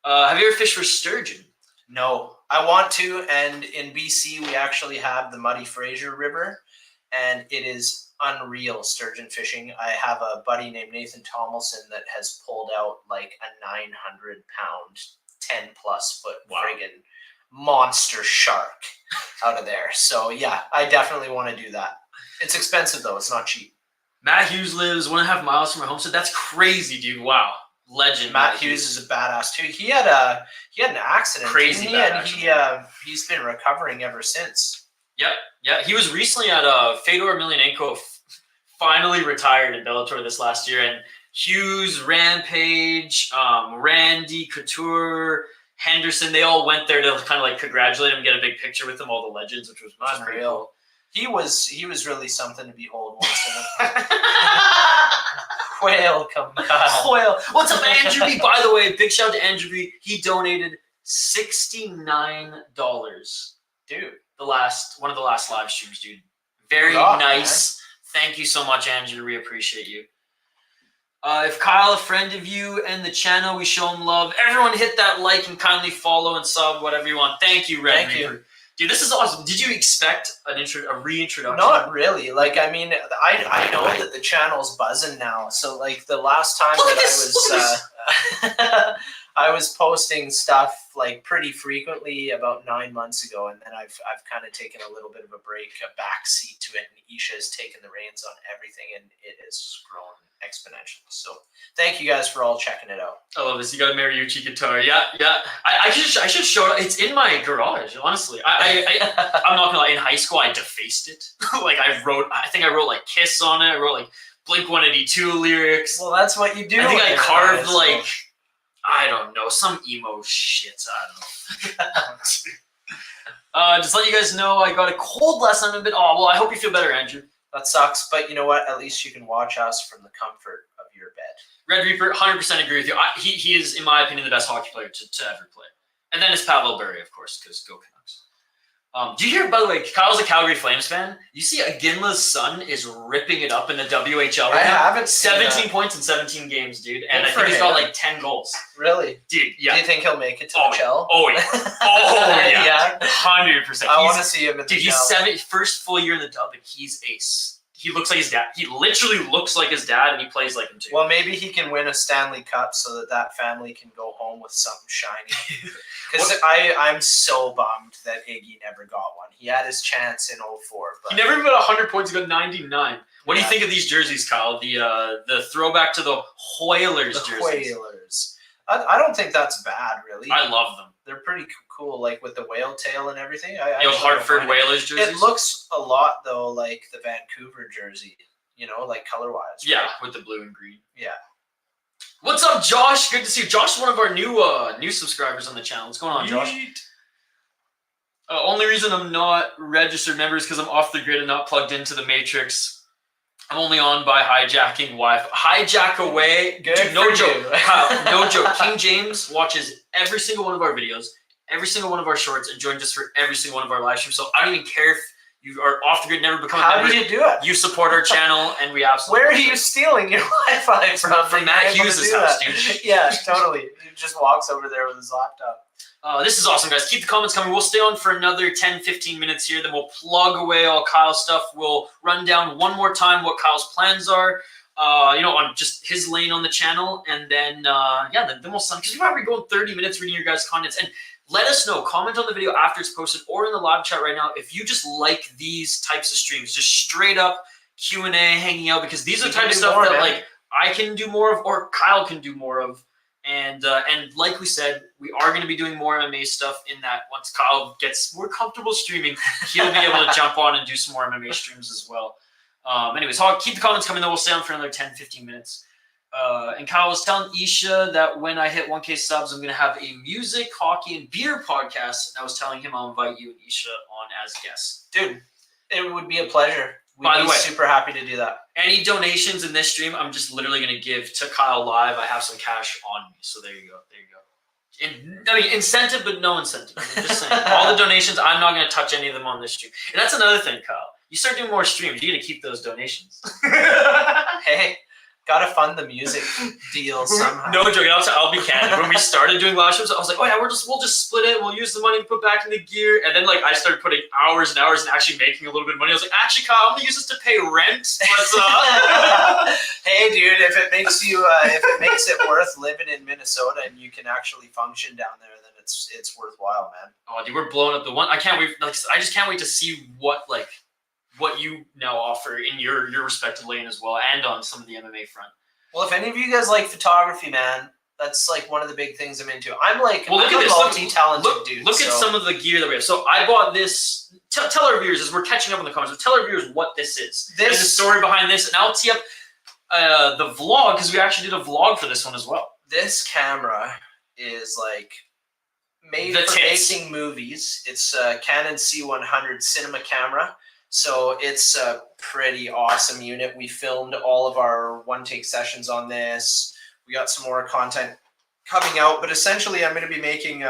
Have you ever fished for sturgeon? No, I want to. And in BC, we actually have the Muddy Fraser River, and it is unreal sturgeon fishing. I have a buddy named Nathan Tomlinson that has pulled out like a 900-pound, 10+ foot friggin' monster shark out of there. So yeah, I definitely want to do that. It's expensive though. It's not cheap. Matt Hughes lives 1.5 miles from my homestead. That's crazy, dude. Wow. Legend. Matt Hughes is a badass too. He had an accident. Crazy didn't he? And he's been recovering ever since. Yep. Yeah. He was recently at Fedor Emelianenko finally retired in Bellator this last year, and Hughes, Rampage, Randy, Couture, Henderson, they all went there to kind of like congratulate him, get a big picture with him, all the legends, which was pretty cool. He was really something to behold once in a Whale come Kyle. Whale. What's up, Andrew B? By the way, big shout out to Andrew B. He donated $69. Dude. One of the last live streams, dude. Very nice. Man. Thank you so much, Andrew. We appreciate you. If Kyle a friend of you and the channel, we show him love. Everyone hit that like and kindly follow and sub, whatever you want. Thank you, Red Reaper. Dude, this is awesome. Did you expect a reintroduction? Not really. Like, I mean, I know that the channel's buzzing now. So, like, the last time I was posting stuff like pretty frequently about 9 months ago, and then I've kind of taken a little bit of a break, a backseat to it, and Isha has taken the reins on everything, and it has grown exponentially. So thank you guys for all checking it out. I love this. You got a Mariucci guitar. Yeah. I should show it. It's in my garage, honestly. I'm not gonna lie. In high school, I defaced it. Like I think I wrote like Kiss on it. I wrote like Blink 182 lyrics. Well, that's what you do. I think I carved like, I don't know, some emo shit. I don't know. Just let you guys know, I got a cold last night a bit. Oh, well, I hope you feel better, Andrew. That sucks, but you know what? At least you can watch us from the comfort of your bed. Red Reaper, 100% agree with you. He is, in my opinion, the best hockey player to ever play. And then it's Pavel Bure, of course, because go Canucks. Do you hear, by the way, Kyle's a Calgary Flames fan. You see Aginla's son is ripping it up in the WHL right now? I haven't seen 17 points in 17 games, dude. And I think he's got like 10 goals. Really? Dude, yeah. Do you think he'll make it to the Chell? Oh, yeah. Oh, yeah. 100%. I want to see him in the Dude, he's first full year in the dub, and he's a stud. he looks like his dad. He literally looks like his dad, and he plays like him too. Well, maybe he can win a Stanley Cup so that family can go home with something shiny. Because I'm so bummed that Iggy never got one. He had his chance in 04. But he never even got 100 points. He got 99. What do you think of these jerseys, Kyle? The throwback to the Whalers jerseys. Whalers. I don't think that's bad, really. I love them. They're pretty cool, like with the whale tail and everything. Hartford Whalers jerseys. It looks a lot though like the Vancouver jersey, like color-wise. Right? Yeah, with the blue and green. Yeah. What's up, Josh? Good to see you. Josh is one of our new subscribers on the channel. What's going on, Josh? Only reason I'm not registered member is because I'm off the grid and not plugged into the Matrix. I'm only on by hijacking Wi-Fi. Hijack away. Dude, no joke. Kyle, no joke. King James watches every single one of our videos, every single one of our shorts, and joins us for every single one of our live streams. So I don't even care if you are off the grid, never become a member. How did you do it? You support our channel, and we absolutely. Where are you stealing your Wi-Fi from? From Matt Hughes' house, dude. Yeah, totally. He just walks over there with his laptop. This is awesome, guys. Keep the comments coming. We'll stay on for another 10, 15 minutes here. Then we'll plug away all Kyle's stuff. We'll run down one more time what Kyle's plans are, on just his lane on the channel. And then, then we'll sum. Because we're probably going 30 minutes reading your guys' comments. And let us know. Comment on the video after it's posted or in the live chat right now if you just like these types of streams. Just straight up Q&A, hanging out. Because these are the type of stuff that, like, I can do more of or Kyle can do more of. And like we said, we are going to be doing more MMA stuff in that once Kyle gets more comfortable streaming, he'll be able to jump on and do some more MMA streams as well. Anyways, I'll keep the comments coming, though. We'll stay on for another 10, 15 minutes. And Kyle was telling Isha that when I hit 1K subs, I'm going to have a music, hockey, and beer podcast. And I was telling him I'll invite you and Isha on as guests. Dude, it would be a pleasure. By the way, super happy to do that. Any donations in this stream, I'm just literally going to give to Kyle live. I have some cash on me, so there you go. There you go. Incentive, but no incentive. I'm just saying. All the donations, I'm not going to touch any of them on this stream. And that's another thing, Kyle. You start doing more streams, you're going to keep those donations. Hey. Gotta fund the music deal somehow. No joke. I'll be candid. When we started doing live streams, I was like, "Oh yeah, we'll just split it. We'll use the money to put back in the gear." And then I started putting hours and hours and actually making a little bit of money. I was like, "Actually, Kyle, I'm gonna use this to pay rent." Hey, dude, if it makes it worth living in Minnesota and you can actually function down there, then it's worthwhile, man. Oh, dude, we're blowing up the one. I can't wait. I just can't wait to see what you now offer in your respective lane as well, and on some of the MMA front. Well, if any of you guys like photography, man, that's like one of the big things I'm into. I'm like, well, I'm a multi-talented dude. Look at some of the gear that we have. So I bought this. Tell our viewers, as we're catching up in the comments, tell our viewers what this is. And the story behind this, and I'll tee up the vlog, because we actually did a vlog for this one as well. This camera is like made for making movies. It's a Canon C100 cinema camera. So it's a pretty awesome unit. We filmed all of our one-take sessions on this. We got some more content coming out, but essentially I'm going to be making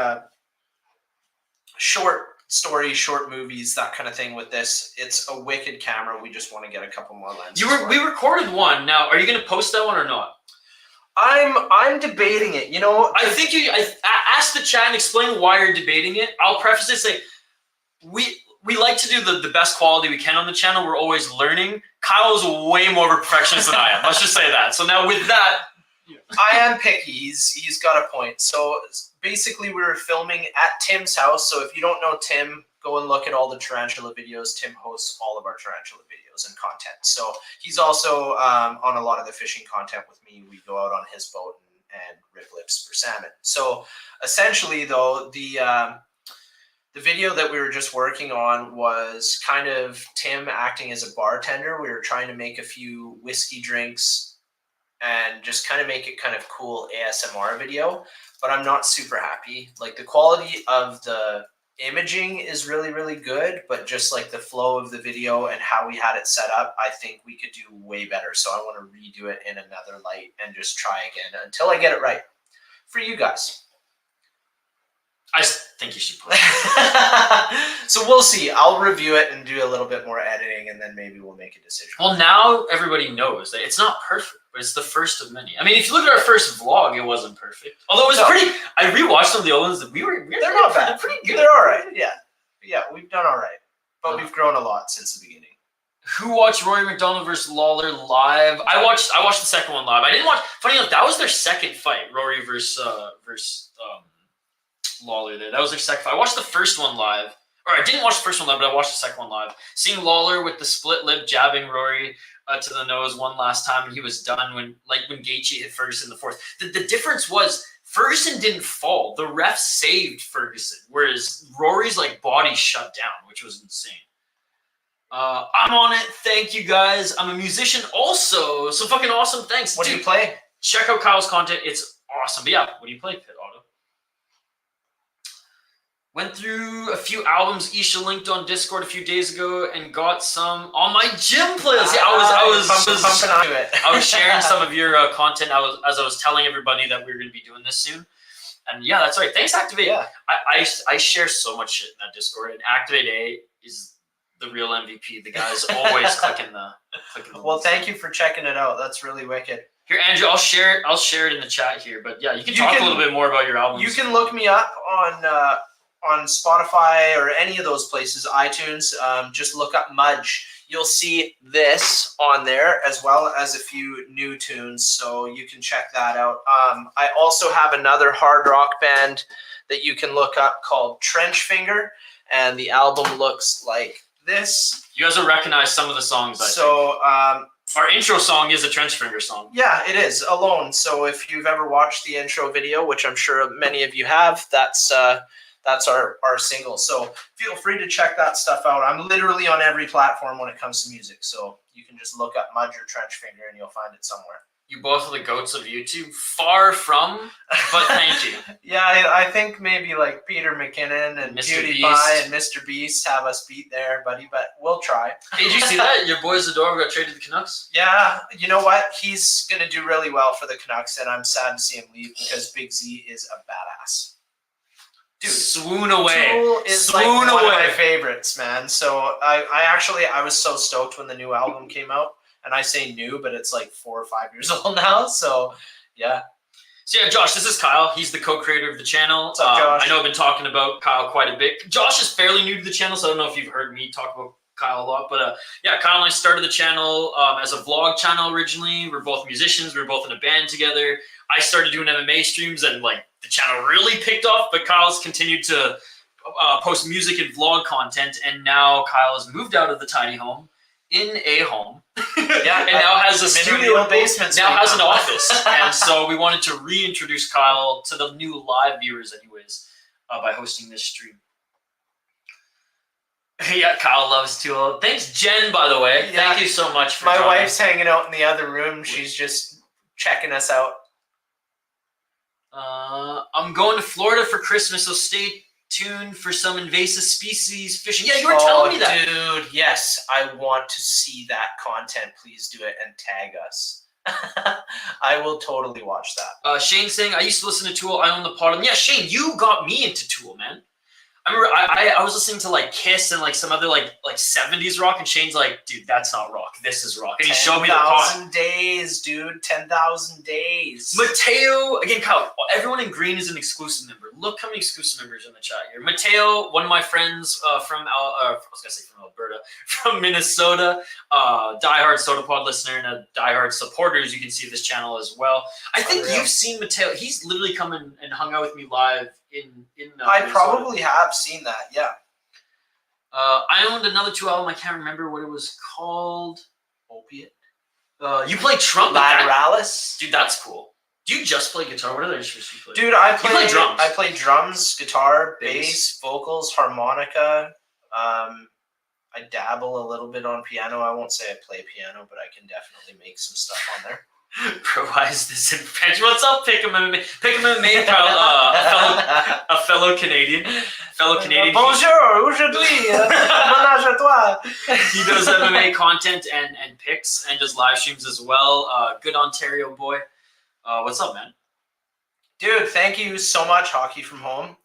short stories, short movies, that kind of thing with this. It's a wicked camera. We just want to get a couple more lenses. We recorded one. Now, are you going to post that one or not? I'm debating it. I think I ask the chat and explain why you're debating it. I'll preface it, say we like to do the best quality we can on the channel. We're always learning. Kyle's way more of a perfectionist than I am. Let's just say that. So now with that, I am picky. He's got a point. So basically, we were filming at Tim's house. So if you don't know Tim, go and look at all the tarantula videos. Tim hosts all of our tarantula videos and content. So he's also on a lot of the fishing content with me. We go out on his boat and rip lips for salmon. So essentially, though, the video that we were just working on was kind of Tim acting as a bartender. We were trying to make a few whiskey drinks and just kind of make it kind of cool ASMR video, but I'm not super happy. Like, the quality of the imaging is really, really good, but just like the flow of the video and how we had it set up, I think we could do way better. So I want to redo it in another light and just try again until I get it right for you guys. I think you should play. So we'll see. I'll review it and do a little bit more editing, and then maybe we'll make a decision. Well, now everybody knows that it's not perfect, but it's the first of many. I mean, if you look at our first vlog, it wasn't perfect. Although it was pretty. I rewatched some of the old ones that they're not bad. They're pretty good. They're all right. Yeah, we've done all right, but we've grown a lot since the beginning. Who watched Rory McDonald versus Lawler live? I watched the second one live. I didn't watch. Funny enough, that was their second fight. Rory versus Lawler. That was their second fight. I watched the first one live, or I didn't watch the first one live, but I watched the second one live. Seeing Lawler with the split lip jabbing Rory to the nose one last time, and he was done when Gaethje hit Ferguson in the fourth. The difference was Ferguson didn't fall. The ref saved Ferguson, whereas Rory's body shut down, which was insane. I'm on it. Thank you guys. I'm a musician also, so fucking awesome. Thanks. What do you play? Check out Kyle's content. It's awesome. But yeah, what do you play, Pit Auto? Went through a few albums Isha linked on Discord a few days ago and got some on my gym playlist. Yeah, I was pumping onto it. I was sharing some of your content. As I was telling everybody that we were going to be doing this soon. And yeah, that's right. Thanks, Activate. Yeah. I share so much shit in that Discord, and Activate A is the real MVP. The guy's always clicking the. Well, thank you for checking it out. That's really wicked. Here, Andrew, I'll share it in the chat here. But yeah, you can talk a little bit more about your albums. You can look me up on Spotify or any of those places, iTunes. Just look up Mudge. You'll see this on there as well as a few new tunes, so you can check that out. I also have another hard rock band that you can look up called Trench Finger, and the album looks like this. You guys will recognize some of the songs. I think. Our intro song is a Trench Finger song. Yeah, it is, Alone. So if you've ever watched the intro video, which I'm sure many of you have, that's our single. So feel free to check that stuff out. I'm literally on every platform when it comes to music. So you can just look up Mudge or Trench Finger and you'll find it somewhere. You both are the goats of YouTube. Far from, but thank you. Yeah, I think maybe Peter McKinnon and PewDiePie and Mr. Beast have us beat there, buddy, but we'll try. Hey, did you see that? Your boy Zadorov got traded to the Canucks? Yeah, you know what? He's going to do really well for the Canucks, and I'm sad to see him leave because Big Z is a badass. Dude, swoon away. Tool is one of my favorites, man. So I was so stoked when the new album came out. And I say new, but it's 4 or 5 years old now. So, yeah. So, yeah, Josh, this is Kyle. He's the co-creator of the channel. What's up, Josh? I know I've been talking about Kyle quite a bit. Josh is fairly new to the channel, so I don't know if you've heard me talk about Kyle a lot. But, yeah, Kyle and I started the channel as a vlog channel originally. We're both musicians. We were both in a band together. I started doing MMA streams, and, the channel really picked off. But Kyle's continued to post music and vlog content. And now Kyle has moved out of the tiny home in a home. Yeah, and now has a studio basement. Now has an office, and so we wanted to reintroduce Kyle to the new live viewers, anyways, by hosting this stream. Yeah, Kyle loves Tool. Thanks, Jen, by the way. Yeah, thank you so much for my joining. wife's hanging out in the other room. She's just checking us out. I'm going to Florida for Christmas, so stay tuned for some invasive species fishing. Yeah, you were telling me that. Dude, yes. I want to see that content. Please do it and tag us. I will totally watch that. Shane saying, I used to listen to Tool. I own the pod. Yeah, Shane, you got me into Tool, man. I remember I was listening to Kiss and some other 70s rock, and Shane's like, dude, that's not rock. This is rock. And he showed me the pod. 10,000 days, dude. 10,000 days. Mateo, again, Kyle, everyone in green is an exclusive member. Look how many exclusive members are in the chat here. Mateo, one of my friends from Alberta, from Minnesota, diehard Soda Pod listener and a diehard supporter, as you can see this channel as well. I think you've seen Mateo. He's literally come and hung out with me live in I probably have seen that, yeah. I owned another Tool album. I can't remember what it was called. Opiate. You play trumpet. Lateralis. Dude, that's cool. Do you just play guitar? What other instruments do you play? Dude, I play drums. I play drums, guitar, bass, vocals, harmonica. I dabble a little bit on piano. I won't say I play piano, but I can definitely make some stuff on there. Provise this in French. What's up, Pick'em MMA? Pick'em MMA, a fellow Canadian. Bonjour, aujourd'hui, ménage à toi. He does MMA content and picks and does live streams as well. Good Ontario boy. What's up, man? Dude, thank you so much, Hockey from Home.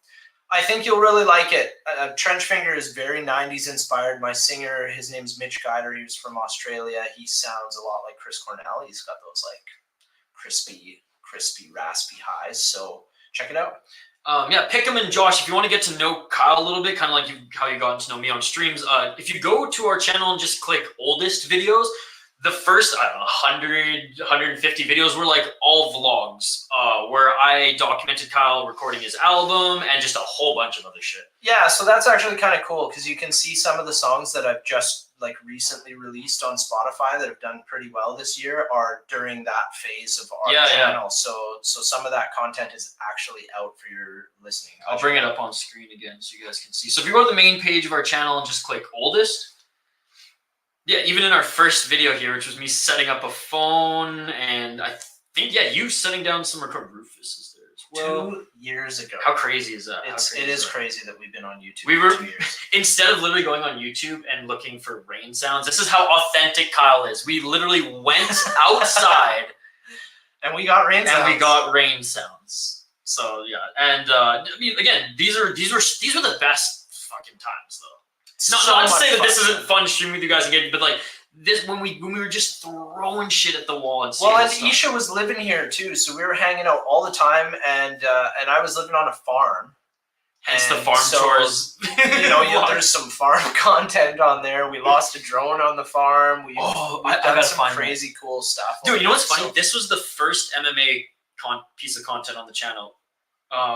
I think you'll really like it. Trench Finger is very 90s inspired. My singer, his name's Mitch Guider. He was from Australia. He sounds a lot like Chris Cornell. He's got those crispy, raspy highs. So check it out. Yeah, Pick'em and Josh, if you want to get to know Kyle a little bit, kind of like how you got to know me on streams, if you go to our channel and just click oldest videos, the first, I don't know, 100, 150 videos were like all vlogs, where I documented Kyle recording his album and just a whole bunch of other shit. Yeah, so that's actually kind of cool because you can see some of the songs that I've just like recently released on Spotify that have done pretty well this year are during that phase of our channel. So some of that content is actually out for your listening. I'll bring it up on screen again so you guys can see. So if you go to the main page of our channel and just click oldest, yeah, even in our first video here, which was me setting up a phone, and I think, yeah, you setting down some record. Rufus is there as well. 2 years ago. How crazy is that? It is crazy that we've been on YouTube we were, for 2 years. Instead of literally going on YouTube and looking for rain sounds, this is how authentic Kyle is. We literally went outside and we got rain sounds. So yeah, and I mean, again, these were the best fucking times though. Not to say that this isn't fun streaming with you guys again, but like this when we were just throwing shit at the wall and well, and Isha was living here too, so we were hanging out all the time, and I was living on a farm. Hence the farm chores. You know, there's some farm content on there. We lost a drone on the farm. We've done some crazy cool stuff. Dude, you know what's funny? This was the first MMA piece of content on the channel.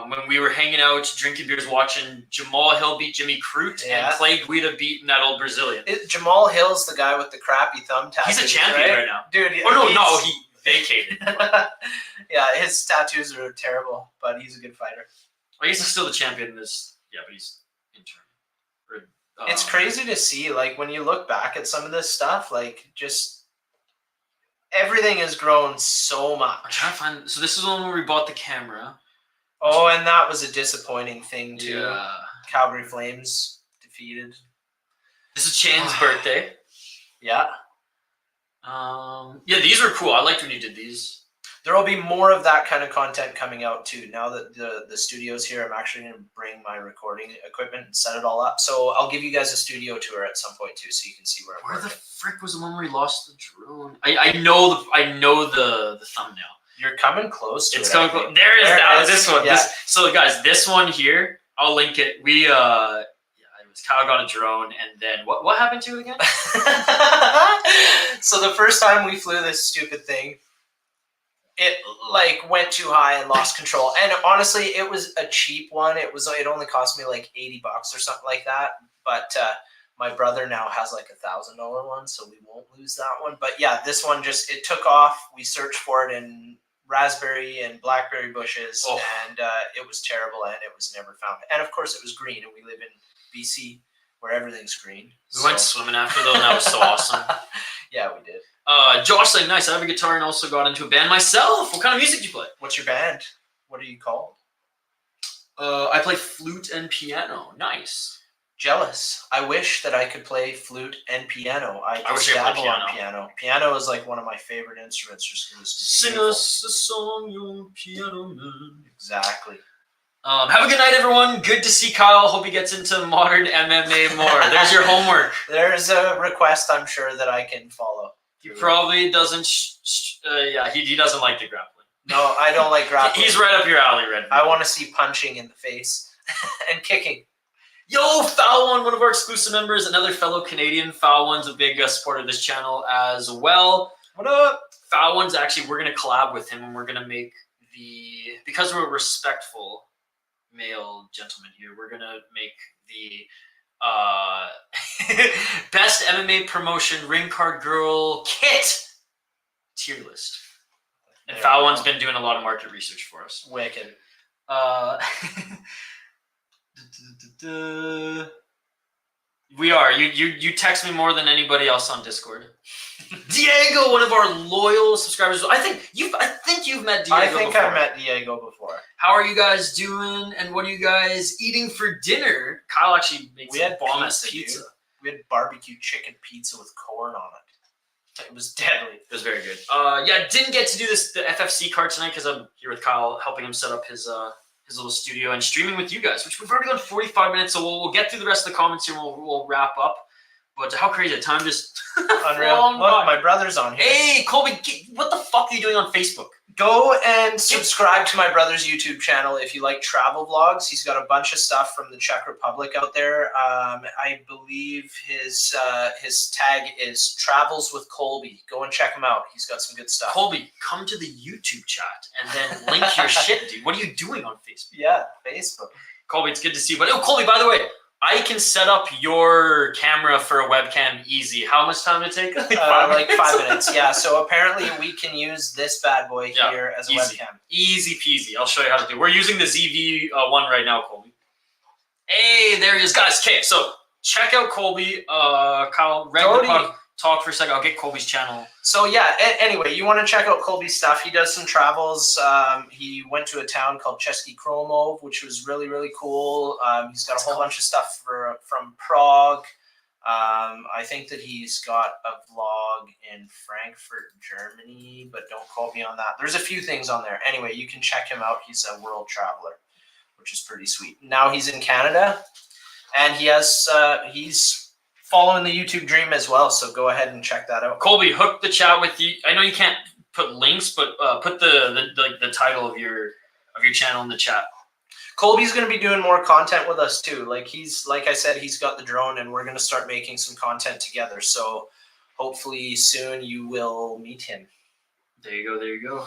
When we were hanging out, drinking beers, watching Jamal Hill beat Jimmy Crute and Clay Guida beating that old Brazilian. Jamal Hill's the guy with the crappy thumb tattoo. He's a champion right now. Dude. No, he vacated. Yeah, his tattoos are terrible, but he's a good fighter. I guess he's still the champion in this. Yeah, but he's intern. It's crazy to see, like, when you look back at some of this stuff, like, just everything has grown so much. I'm trying to find. So this is the one where we bought the camera. Oh, and that was a disappointing thing too. Yeah. Calgary Flames defeated. This is Chan's birthday. Yeah. Yeah, these were cool. I liked when you did these. There will be more of that kind of content coming out too. Now that the studio's here, I'm actually going to bring my recording equipment and set it all up. So I'll give you guys a studio tour at some point too, so you can see where I'm Where working. the frick was the one where we lost the drone? I know the thumbnail. You're coming close to it. It's coming close. There is that. This one. Yeah. So guys, this one here, I'll link it. We it was Kyle got a drone, and then what happened to it again? So the first time we flew this stupid thing, it like went too high and lost control. And honestly, it was a cheap one. It only cost me like $80 or something like that. But my brother now has like $1,000 one, so we won't lose that one. But yeah, this one it took off. We searched for it in raspberry and blackberry bushes, and it was terrible, and it was never found. And of course, it was green, and we live in BC where everything's green. We went swimming after though, and that was so awesome. Yeah, we did. Josh said, nice. I have a guitar and also got into a band myself. What kind of music do you play? What's your band? What are you called? I play flute and piano. Nice. Jealous. I wish that I could play flute and piano. I wish I could play on piano. Piano is like one of my favorite instruments. Just sing us a song, your piano man. Exactly. Have a good night, everyone. Good to see Kyle. Hope he gets into modern MMA more. There's your homework. There's a request I'm sure that I can follow. He probably doesn't. He doesn't like the grappling. No, I don't like grappling. He's right up your alley, Red. I want to see punching in the face and kicking. Yo, Foul One, one of our exclusive members, another fellow Canadian. Foul One's a big supporter of this channel as well. What up? Foul One's actually, we're going to collab with him, and we're going to make because we're respectful male gentlemen here, we're going to make the best MMA promotion ring card girl kit tier list. And Foul One's been doing a lot of market research for us. Wicked. We are. You text me more than anybody else on Discord. Diego, one of our loyal subscribers. I think you've met Diego. I think before. I met Diego before. How are you guys doing? And what are you guys eating for dinner? Kyle actually made some bomb-ass pizza. We had barbecue chicken pizza with corn on it. It was deadly. It was very good. Didn't get to do the FFC card tonight because I'm here with Kyle, helping him set up his little studio and streaming with you guys, which we've already gone 45 minutes, so we'll get through the rest of the comments here and we'll wrap up. But how crazy, the time just unreal. Look, my brother's on here. Hey, Colby, what the fuck are you doing on Facebook? Go and subscribe to my brother's YouTube channel if you like travel vlogs. He's got a bunch of stuff from the Czech Republic out there. I believe his tag is Travels with Colby. Go and check him out. He's got some good stuff. Colby, come to the YouTube chat and then link your shit, dude. What are you doing on Facebook? Yeah, Facebook. Colby, it's good to see you. But Colby, by the way, I can set up your camera for a webcam easy. How much time did it take? Like 5 minutes. Yeah. So apparently we can use this bad boy here as a webcam. Easy peasy. I'll show you how to do it. We're using the ZV one right now, Colby. Hey, there he is, guys. Okay, so check out Colby. Kyle, talk for a second. I'll get Colby's channel. So yeah, anyway, you want to check out Colby's stuff. He does some travels. He went to a town called Český Krumlov, which was really, really cool. He's got a whole bunch of stuff from Prague. I think that he's got a vlog in Frankfurt, Germany, but don't quote me on that. There's a few things on there. Anyway, you can check him out. He's a world traveler, which is pretty sweet. Now he's in Canada, and he's following the YouTube dream as well, so go ahead and check that out. Colby, hook the chat with you. I know you can't put links, but put the title of your channel in the chat. Colby's going to be doing more content with us too. Like I said, he's got the drone, and we're going to start making some content together. So hopefully soon you will meet him. There you go.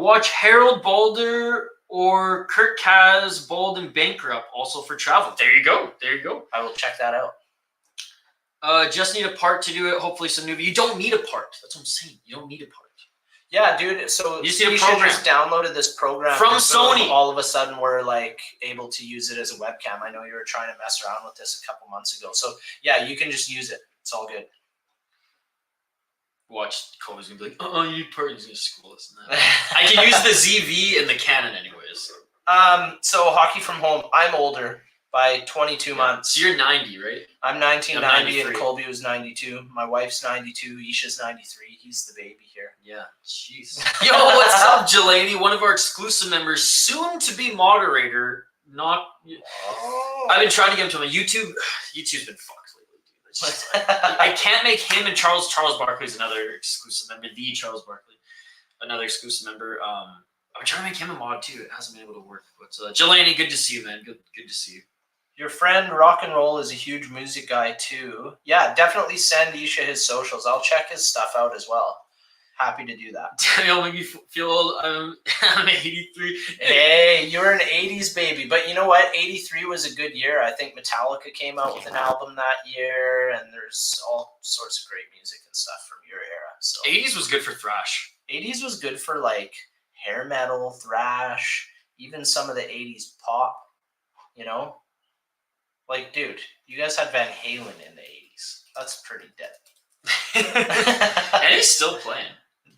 Watch Harold Balder or Kurt Kaz, Bold and Bankrupt, also for travel. There you go. I will check that out. Just need a part to do it. Hopefully some newbie. You don't need a part. That's what I'm saying. You don't need a part. Yeah, dude. So you just downloaded this program from Sony. All of a sudden, we're like able to use it as a webcam. I know you were trying to mess around with this a couple months ago. So yeah, you can just use it. It's all good. Watch, Colby's gonna be like, you part. He's gonna school us in that. I can use the ZV and the Canon anyways. So hockey from home. I'm older by 22 months. So you're 90, right? I'm 1990 and Colby was 92. My wife's 92. Isha's 93. He's the baby here. Yeah. Jeez. Yo, what's up, Jelani? One of our exclusive members, soon to be moderator. I've been trying to get him to my YouTube. YouTube's been fucked lately, dude. I can't make him and Charles Barkley's another exclusive member. The Charles Barkley, another exclusive member. I'm trying to make him a mod too. It hasn't been able to work. But Jelani, good to see you, man. Good to see you. Your friend Rock and Roll is a huge music guy too. Yeah, definitely send Isha his socials. I'll check his stuff out as well. Happy to do that. It'll make me feel old. I'm 83. Hey, you're an 80s baby. But you know what? 83 was a good year. I think Metallica came out with an album that year, and there's all sorts of great music and stuff from your era. So 80s was good for thrash. 80s was good for like hair metal, thrash, even some of the 80s pop, you know? Like, dude, you guys had Van Halen in the 80s. That's pretty dead. Eddie's still playing.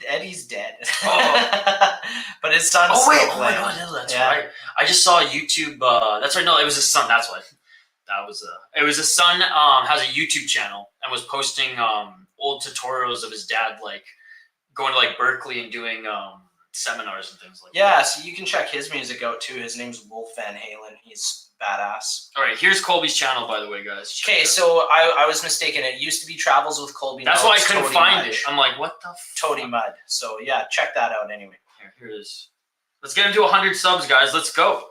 Eddie's dead. Oh. But his son's still playing. Oh my god, that's right. I just saw YouTube. That's right. No, it was his son. That's why. It was his son. Has a YouTube channel and was posting old tutorials of his dad, like going to like Berkeley and doing seminars and things like that. Yeah, so you can check his music out too. His name's Wolf Van Halen. He's badass. All right, here's Colby's channel, by the way, guys. Okay, so I was mistaken. It used to be Travels with Colby. That's why I couldn't find it. I'm like, what the Toady Mud. So yeah, check that out anyway. Here it is. Let's get him to 100 subs, guys. Let's go.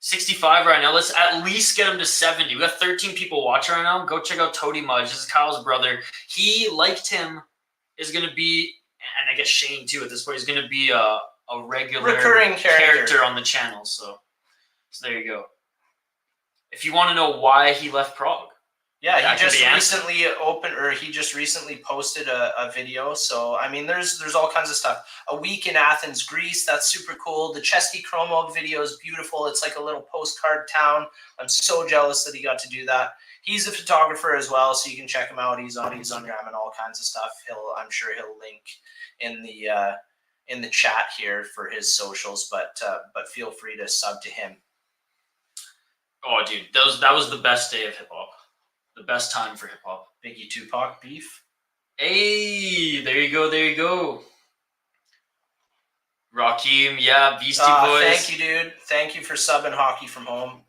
65 right now. Let's at least get him to 70. We got 13 people watching right now. Go check out Toady Mudge. This is Kyle's brother. He liked him. Is going to be, and I guess Shane too at this point, is going to be a regular recurring character on the channel. So there you go. If you want to know why he left Prague. Yeah, he just recently posted a video. So I mean, there's all kinds of stuff. A week in Athens, Greece. That's super cool. The Český Krumlov video is beautiful. It's like a little postcard town. I'm so jealous that he got to do that. He's a photographer as well, so you can check him out. He's on Instagram and all kinds of stuff. I'm sure he'll link in the chat here for his socials. But feel free to sub to him. Oh, dude, that was the best day of hip hop. The best time for hip hop. Biggie Tupac beef. Hey, there you go. Rakim, yeah, Beastie Boys. Thank you, dude. Thank you for subbing Hockey from Home.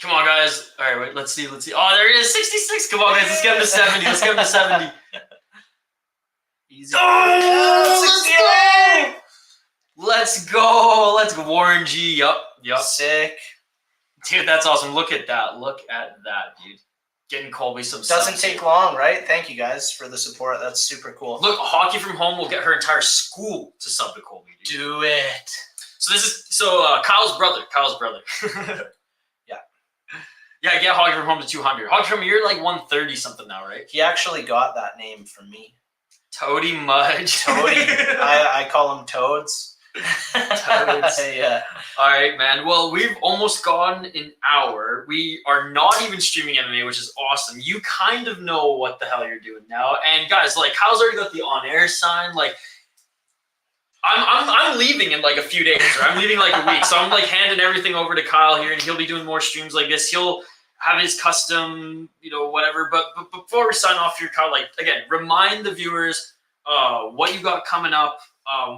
Come on, guys. All right, wait, let's see. Oh, there it is, 66. Come on, guys, let's get him to 70. Easy. Oh, let's go! Let's go. Let's go. Warren G. Yup. Sick. Dude, that's awesome. Look at that. Look at that, dude. Getting Colby some Doesn't take long, right? Thank you guys for the support. That's super cool. Look, Hockey from Home will get her entire school to sub to Colby, dude. Do it. So this is Kyle's brother. Yeah. Yeah, get Hockey from Home to 200. Hockey from you're like 130 something now, right? He actually got that name from me. Toady Mudge. Toady. I call him Toads. Toads. Yeah. All right, man. Well, we've almost gone an hour. We are not even streaming MMA, which is awesome. You kind of know what the hell you're doing now. And guys, like, Kyle's already got the on-air sign. Like, I'm leaving in like a few days, or I'm leaving like a week. So I'm like handing everything over to Kyle here, and he'll be doing more streams like this. He'll have his custom, whatever. But before we sign off here, Kyle, like, again, remind the viewers what you got coming up.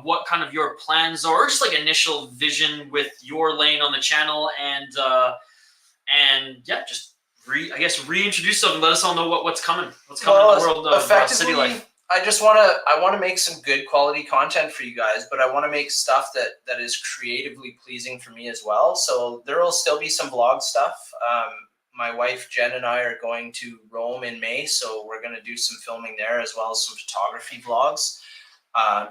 What kind of your plans are, or just like initial vision with your lane on the channel, and yeah, just reintroduce yourself and let us all know what's coming. What's coming in the world of city life. I want to make some good quality content for you guys, but I want to make stuff that is creatively pleasing for me as well. So there will still be some vlog stuff. My wife Jen and I are going to Rome in May, so we're going to do some filming there as well as some photography vlogs.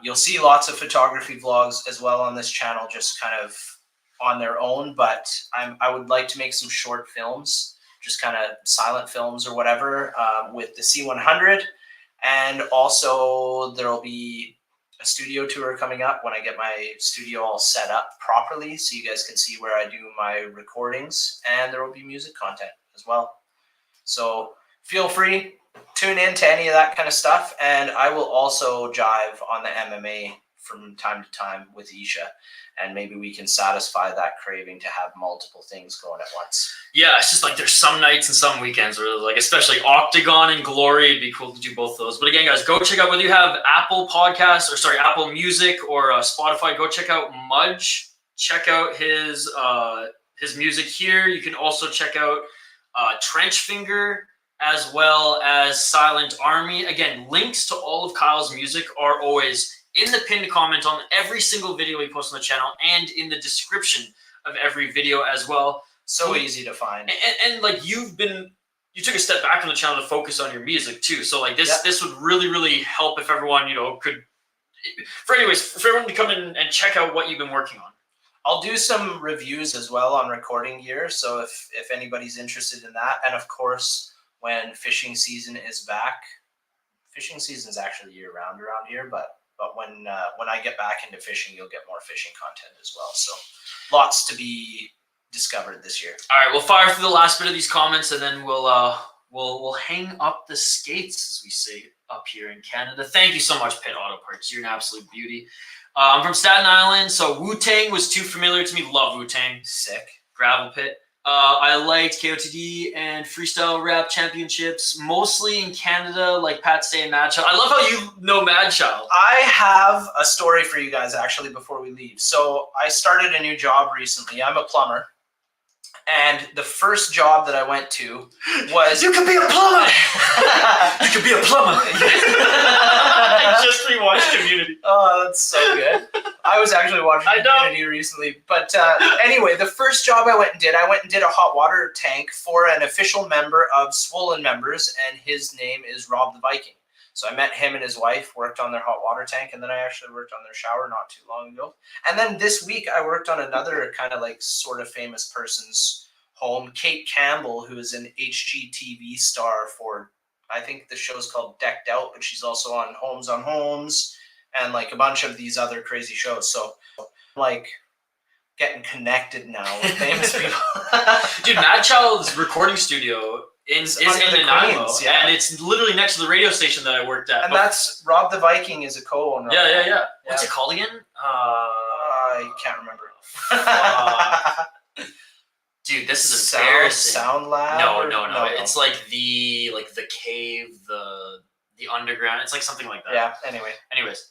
You'll see lots of photography vlogs as well on this channel, just kind of on their own, but I would like to make some short films, just kind of silent films or whatever, with the C100. And also there will be a studio tour coming up when I get my studio all set up properly, so you guys can see where I do my recordings, and there will be music content as well. So feel free, tune in to any of that kind of stuff, and I will also jive on the MMA from time to time with Isha, and maybe we can satisfy that craving to have multiple things going at once. Yeah, it's just like there's some nights and some weekends where, like, especially Octagon and Glory, it'd be cool to do both of those. But again, guys, go check out, whether you have Apple Music or Spotify, go check out Mudge. Check out his music here. You can also check out Trench Finger, as well as Silent Army. Again, links to all of Kyle's music are always in the pinned comment on every single video we post on the channel, and in the description of every video as well. So easy to find. And like you took a step back on the channel to focus on your music too. So like this would really, really help if everyone, for everyone to come in and check out what you've been working on. I'll do some reviews as well on recording gear. So if anybody's interested in that, and of course, when fishing season is back, fishing season is actually year round around here, but when I get back into fishing, you'll get more fishing content as well. So lots to be discovered this year. All right, we'll fire through the last bit of these comments, and then we'll hang up the skates, as we say up here in Canada. Thank you so much, Pit Auto Parts. You're an absolute beauty. I'm from Staten Island, so Wu-Tang was too familiar to me. Love Wu-Tang. Sick. Gravel Pit. I liked KOTD and Freestyle Rap Championships, mostly in Canada, like Pat Stay and Mad Child. I love how you know Mad Child. I have a story for you guys, actually, before we leave. So I started a new job recently. I'm a plumber. And the first job that I went to was... You can be a plumber! You can be a plumber! I just rewatched Community. Oh, that's so good. I was actually watching Community recently. But anyway, the first job I went and did a hot water tank for an official member of Swollen Members, and his name is Rob the Viking. So I met him and his wife, worked on their hot water tank, and then I actually worked on their shower not too long ago. And then this week I worked on another kind of like sort of famous person's home, Kate Campbell, who is an HGTV star for, I think the show's called Decked Out, but she's also on Homes and like a bunch of these other crazy shows. So like getting connected now with famous people. Dude, Mad Child's recording studio is in Nanaimo, and it's literally next to the radio station that I worked at. And that's Rob the Viking is a co-owner. Yeah. What's it called again? I can't remember. Dude, this is embarrassing. Sound Lab? No. It's like the cave, the underground. It's like something like that. Yeah. Anyways.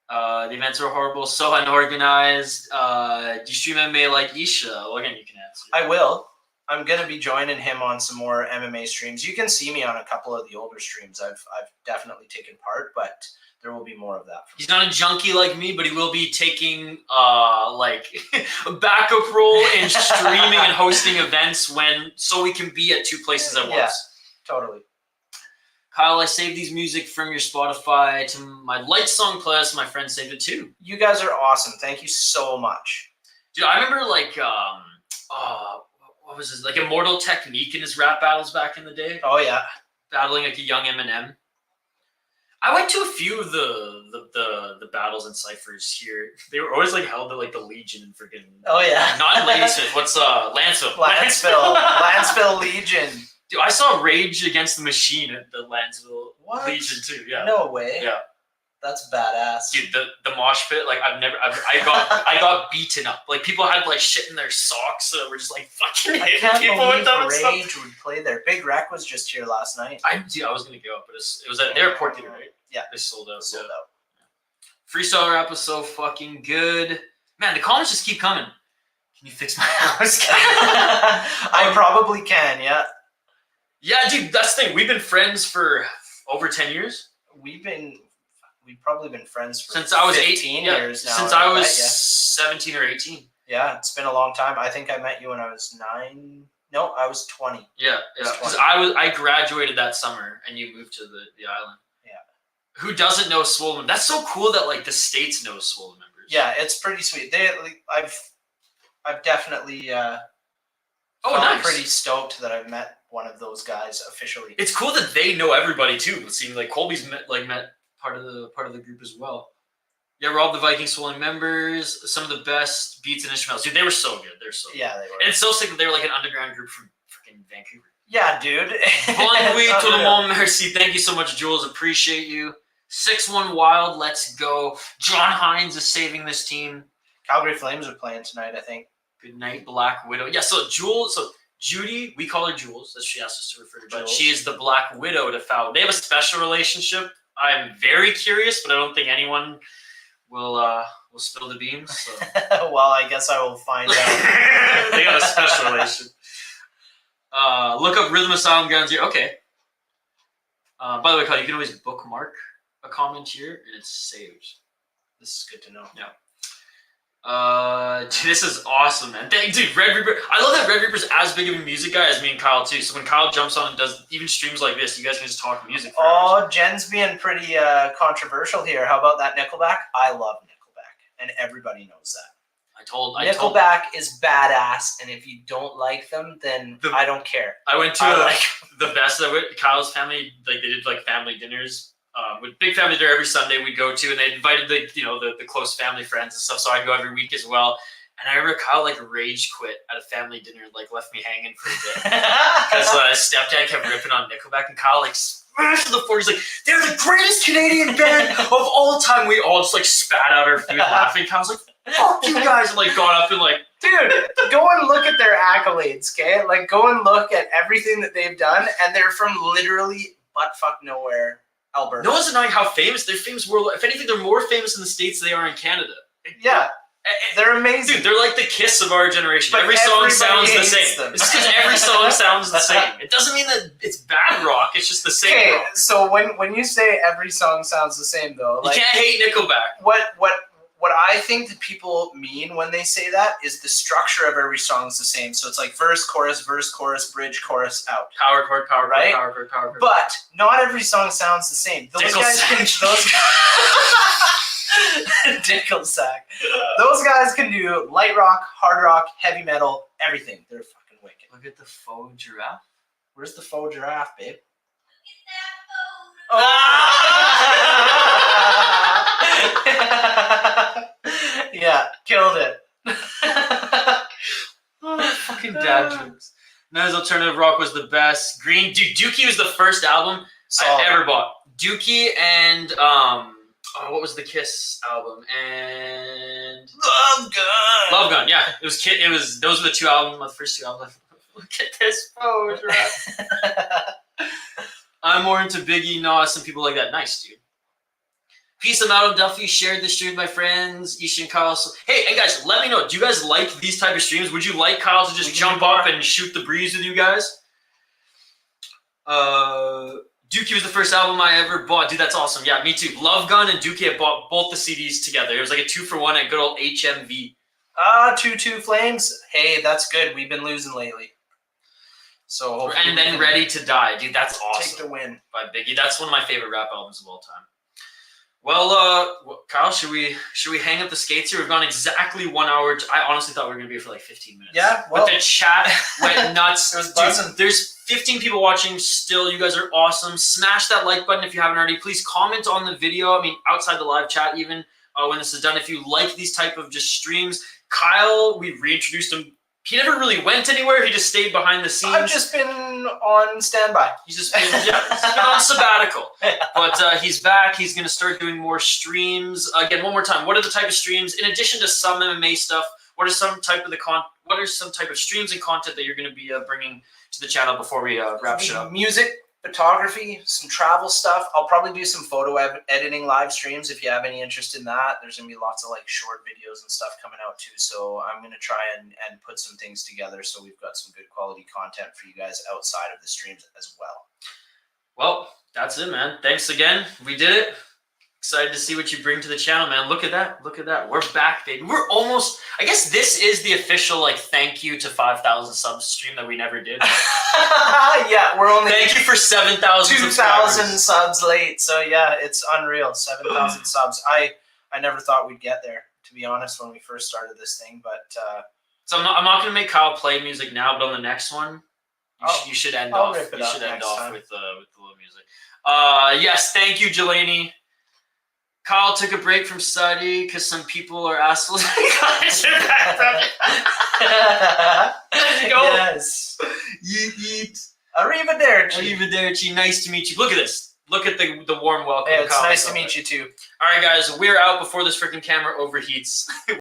The events are horrible, so unorganized. Do you stream MMA like Isha? Well, again, you can answer. I will. I'm gonna be joining him on some more MMA streams. You can see me on a couple of the older streams. I've definitely taken part, but there will be more of that. He's not a junkie like me, but he will be taking like a backup role in streaming and hosting events so we can be at 2 places at once. Yeah, totally. Kyle, I saved these music from your Spotify to my Light Song playlist. My friend saved it too. You guys are awesome. Thank you so much. Dude, I remember like what was this? Like Immortal Technique in his rap battles back in the day. Oh yeah. Battling like a young Eminem. I went to a few of the battles and ciphers here. They were always like held at like the Legion and freaking. Oh yeah. Not Ladysmith. What's Lanceville? Lanceville Legion. Dude, I saw Rage Against the Machine at the Lanceville Legion too. Yeah. No way. Yeah. That's badass. Dude, the mosh pit, like I got beaten up. Like people had like shit in their socks that were just like fucking I hitting can't people believe with them and stuff. Rage would play there. Big Rec was just here last night. I was gonna go, but it was at the airport theater, right? Yeah. They sold out. Sold out. Freestyle rap was so fucking good. Man, the comments just keep coming. Can you fix my house? I probably can, yeah. Yeah, dude, that's the thing. We've been friends for over 10 years. We've probably been friends for since I was 18 years now. Since I was 17 or 18. Yeah, it's been a long time. I think I met you when I was 9. No, I was 20. Yeah. Because I graduated that summer and you moved to the island. Yeah. Who doesn't know Swollen? That's so cool that like the States know Swollen members. Yeah, it's pretty sweet. I've definitely nice. Pretty stoked that I've met one of those guys officially. It's cool that they know everybody too. It seems like Colby's met part of the group as well. Yeah, Rob the Viking Swollen members, some of the best beats and instrumentals. Dude, they were so good. They're so good. Yeah, they were. And it's so sick that they were like an underground group from freaking Vancouver. Yeah, dude. Bon nuit tout le monde, merci. Thank you so much, Jules. Appreciate you. 6-1 Wild, let's go. John Hines is saving this team. Calgary Flames are playing tonight, I think. Good night, Black Widow. Yeah, so Judy, we call her Jules, as she asked us to refer to, but she is the Black Widow to Foul. They have a special relationship. I'm very curious, but I don't think anyone will spill the beans. So. Well, I guess I will find out. They got a special relation. Look up Rhythm Asylum Guns here. Okay. By the way, Kyle, you can always bookmark a comment here, and it's saved. This is good to know. Yeah. Dude, this is awesome, man. Dude, Red Reaper. I love that Red Reaper's as big of a music guy as me and Kyle too. So when Kyle jumps on and does even streams like this, you guys can just talk music. Oh, Jen's being pretty controversial here. How about that Nickelback? I love Nickelback, and everybody knows that. Nickelback is badass, and if you don't like them, then I don't care. I went to the best of it. Kyle's family, like they did like family dinners. With big family dinner every Sunday we'd go to, and they invited the close family friends and stuff. So I'd go every week as well. And I remember Kyle like rage quit at a family dinner, like left me hanging for a bit because stepdad kept ripping on Nickelback, and Kyle like smashed the floor. He's like, "They're the greatest Canadian band of all time." We all just like spat out our food laughing. Kyle's like, "Fuck you guys!" and like got up and like, dude, go and look at their accolades, okay? Like go and look at everything that they've done, and they're from literally buttfuck nowhere. Alberta. No one's denying how famous they're. Famous worldwide. If anything, they're more famous in the States than they are in Canada. Yeah, they're amazing. Dude, they're like the Kiss of our generation. Every song sounds the same. It's because every song sounds the same. It doesn't mean that it's bad rock. It's just the same. Okay, rock. So when you say every song sounds the same, though, like, you can't hate Nickelback. What I think that people mean when they say that is the structure of every song is the same. So it's like verse, chorus, bridge, chorus, out. Power chord, right? Power chord. But not every song sounds the same. Those guys can. Dickle sack. Those guys can do light rock, hard rock, heavy metal, everything. They're fucking wicked. Look at the faux giraffe. Where's the faux giraffe, babe? Yeah, killed it. Fucking dad jokes. Nice alternative rock was the best. Green, dude, Dookie was the first album I ever bought. Dookie and what was the Kiss album? And Love Gun. Yeah, it was. Those were the two albums. The first two albums. Look at this pose, right? I'm more into Biggie, Nas, and people like that. Nice, dude. Peace of Out of Duffy shared this stream with my friends, Isha and Kyle. So, hey, guys, let me know. Do you guys like these type of streams? Would you like Kyle to just jump up and shoot the breeze with you guys? Dookie was the first album I ever bought. Dude, that's awesome. Yeah, me too. Love Gun and Dookie, I bought both the CDs together. It was like a 2-for-1 at good old HMV. 2 Flames. Hey, that's good. We've been losing lately. So hopefully And then Ready to Die. Dude, that's awesome. take the win. By Biggie. That's one of my favorite rap albums of all time. Well, Kyle, should we hang up the skates here? We've gone exactly 1 hour. I honestly thought we were going to be here for like 15 minutes. Yeah, well, but the chat went nuts. It was buzzing. Dude, there's 15 people watching still. You guys are awesome. Smash that like button if you haven't already. Please comment on the video. I mean, outside the live chat even, when this is done. If you like these type of just streams. Kyle, we reintroduced him. He never really went anywhere. He just stayed behind the scenes. I've just been on standby. He's just been, he's been on sabbatical. But he's back. He's going to start doing more streams. Again, one more time. What are the type of streams? In addition to some MMA stuff, what are some type of streams and content that you're going to be bringing to the channel before we wrap shit up? Music, photography, some travel stuff. I'll probably do some photo editing live streams if you have any interest in that. There's going to be lots of like short videos and stuff coming out too. So I'm going to try and put some things together so we've got some good quality content for you guys outside of the streams as well. Well, that's it, man. Thanks again. We did it. Excited to see what you bring to the channel, man. Look at that. Look at that. We're back, baby. We're almost, I guess this is the official, like, thank you to 5,000 subs stream that we never did. Yeah, we're only Thank you for 7,000 2,000 subs late. So yeah, it's unreal. 7,000 subs. I never thought we'd get there, to be honest, when we first started this thing. But so I'm not going to make Kyle play music now, but on the next one, you should end off. You should end off with the little music. Yes, thank you, Jelani. Kyle took a break from study because some people are assholes. Yes. Yeet. Arrivederci. Arrivederci. Nice to meet you. Look at this. Look at the warm welcome. Yeah, it's Kyle. nice to meet you too. All right, guys. We're out before this freaking camera overheats.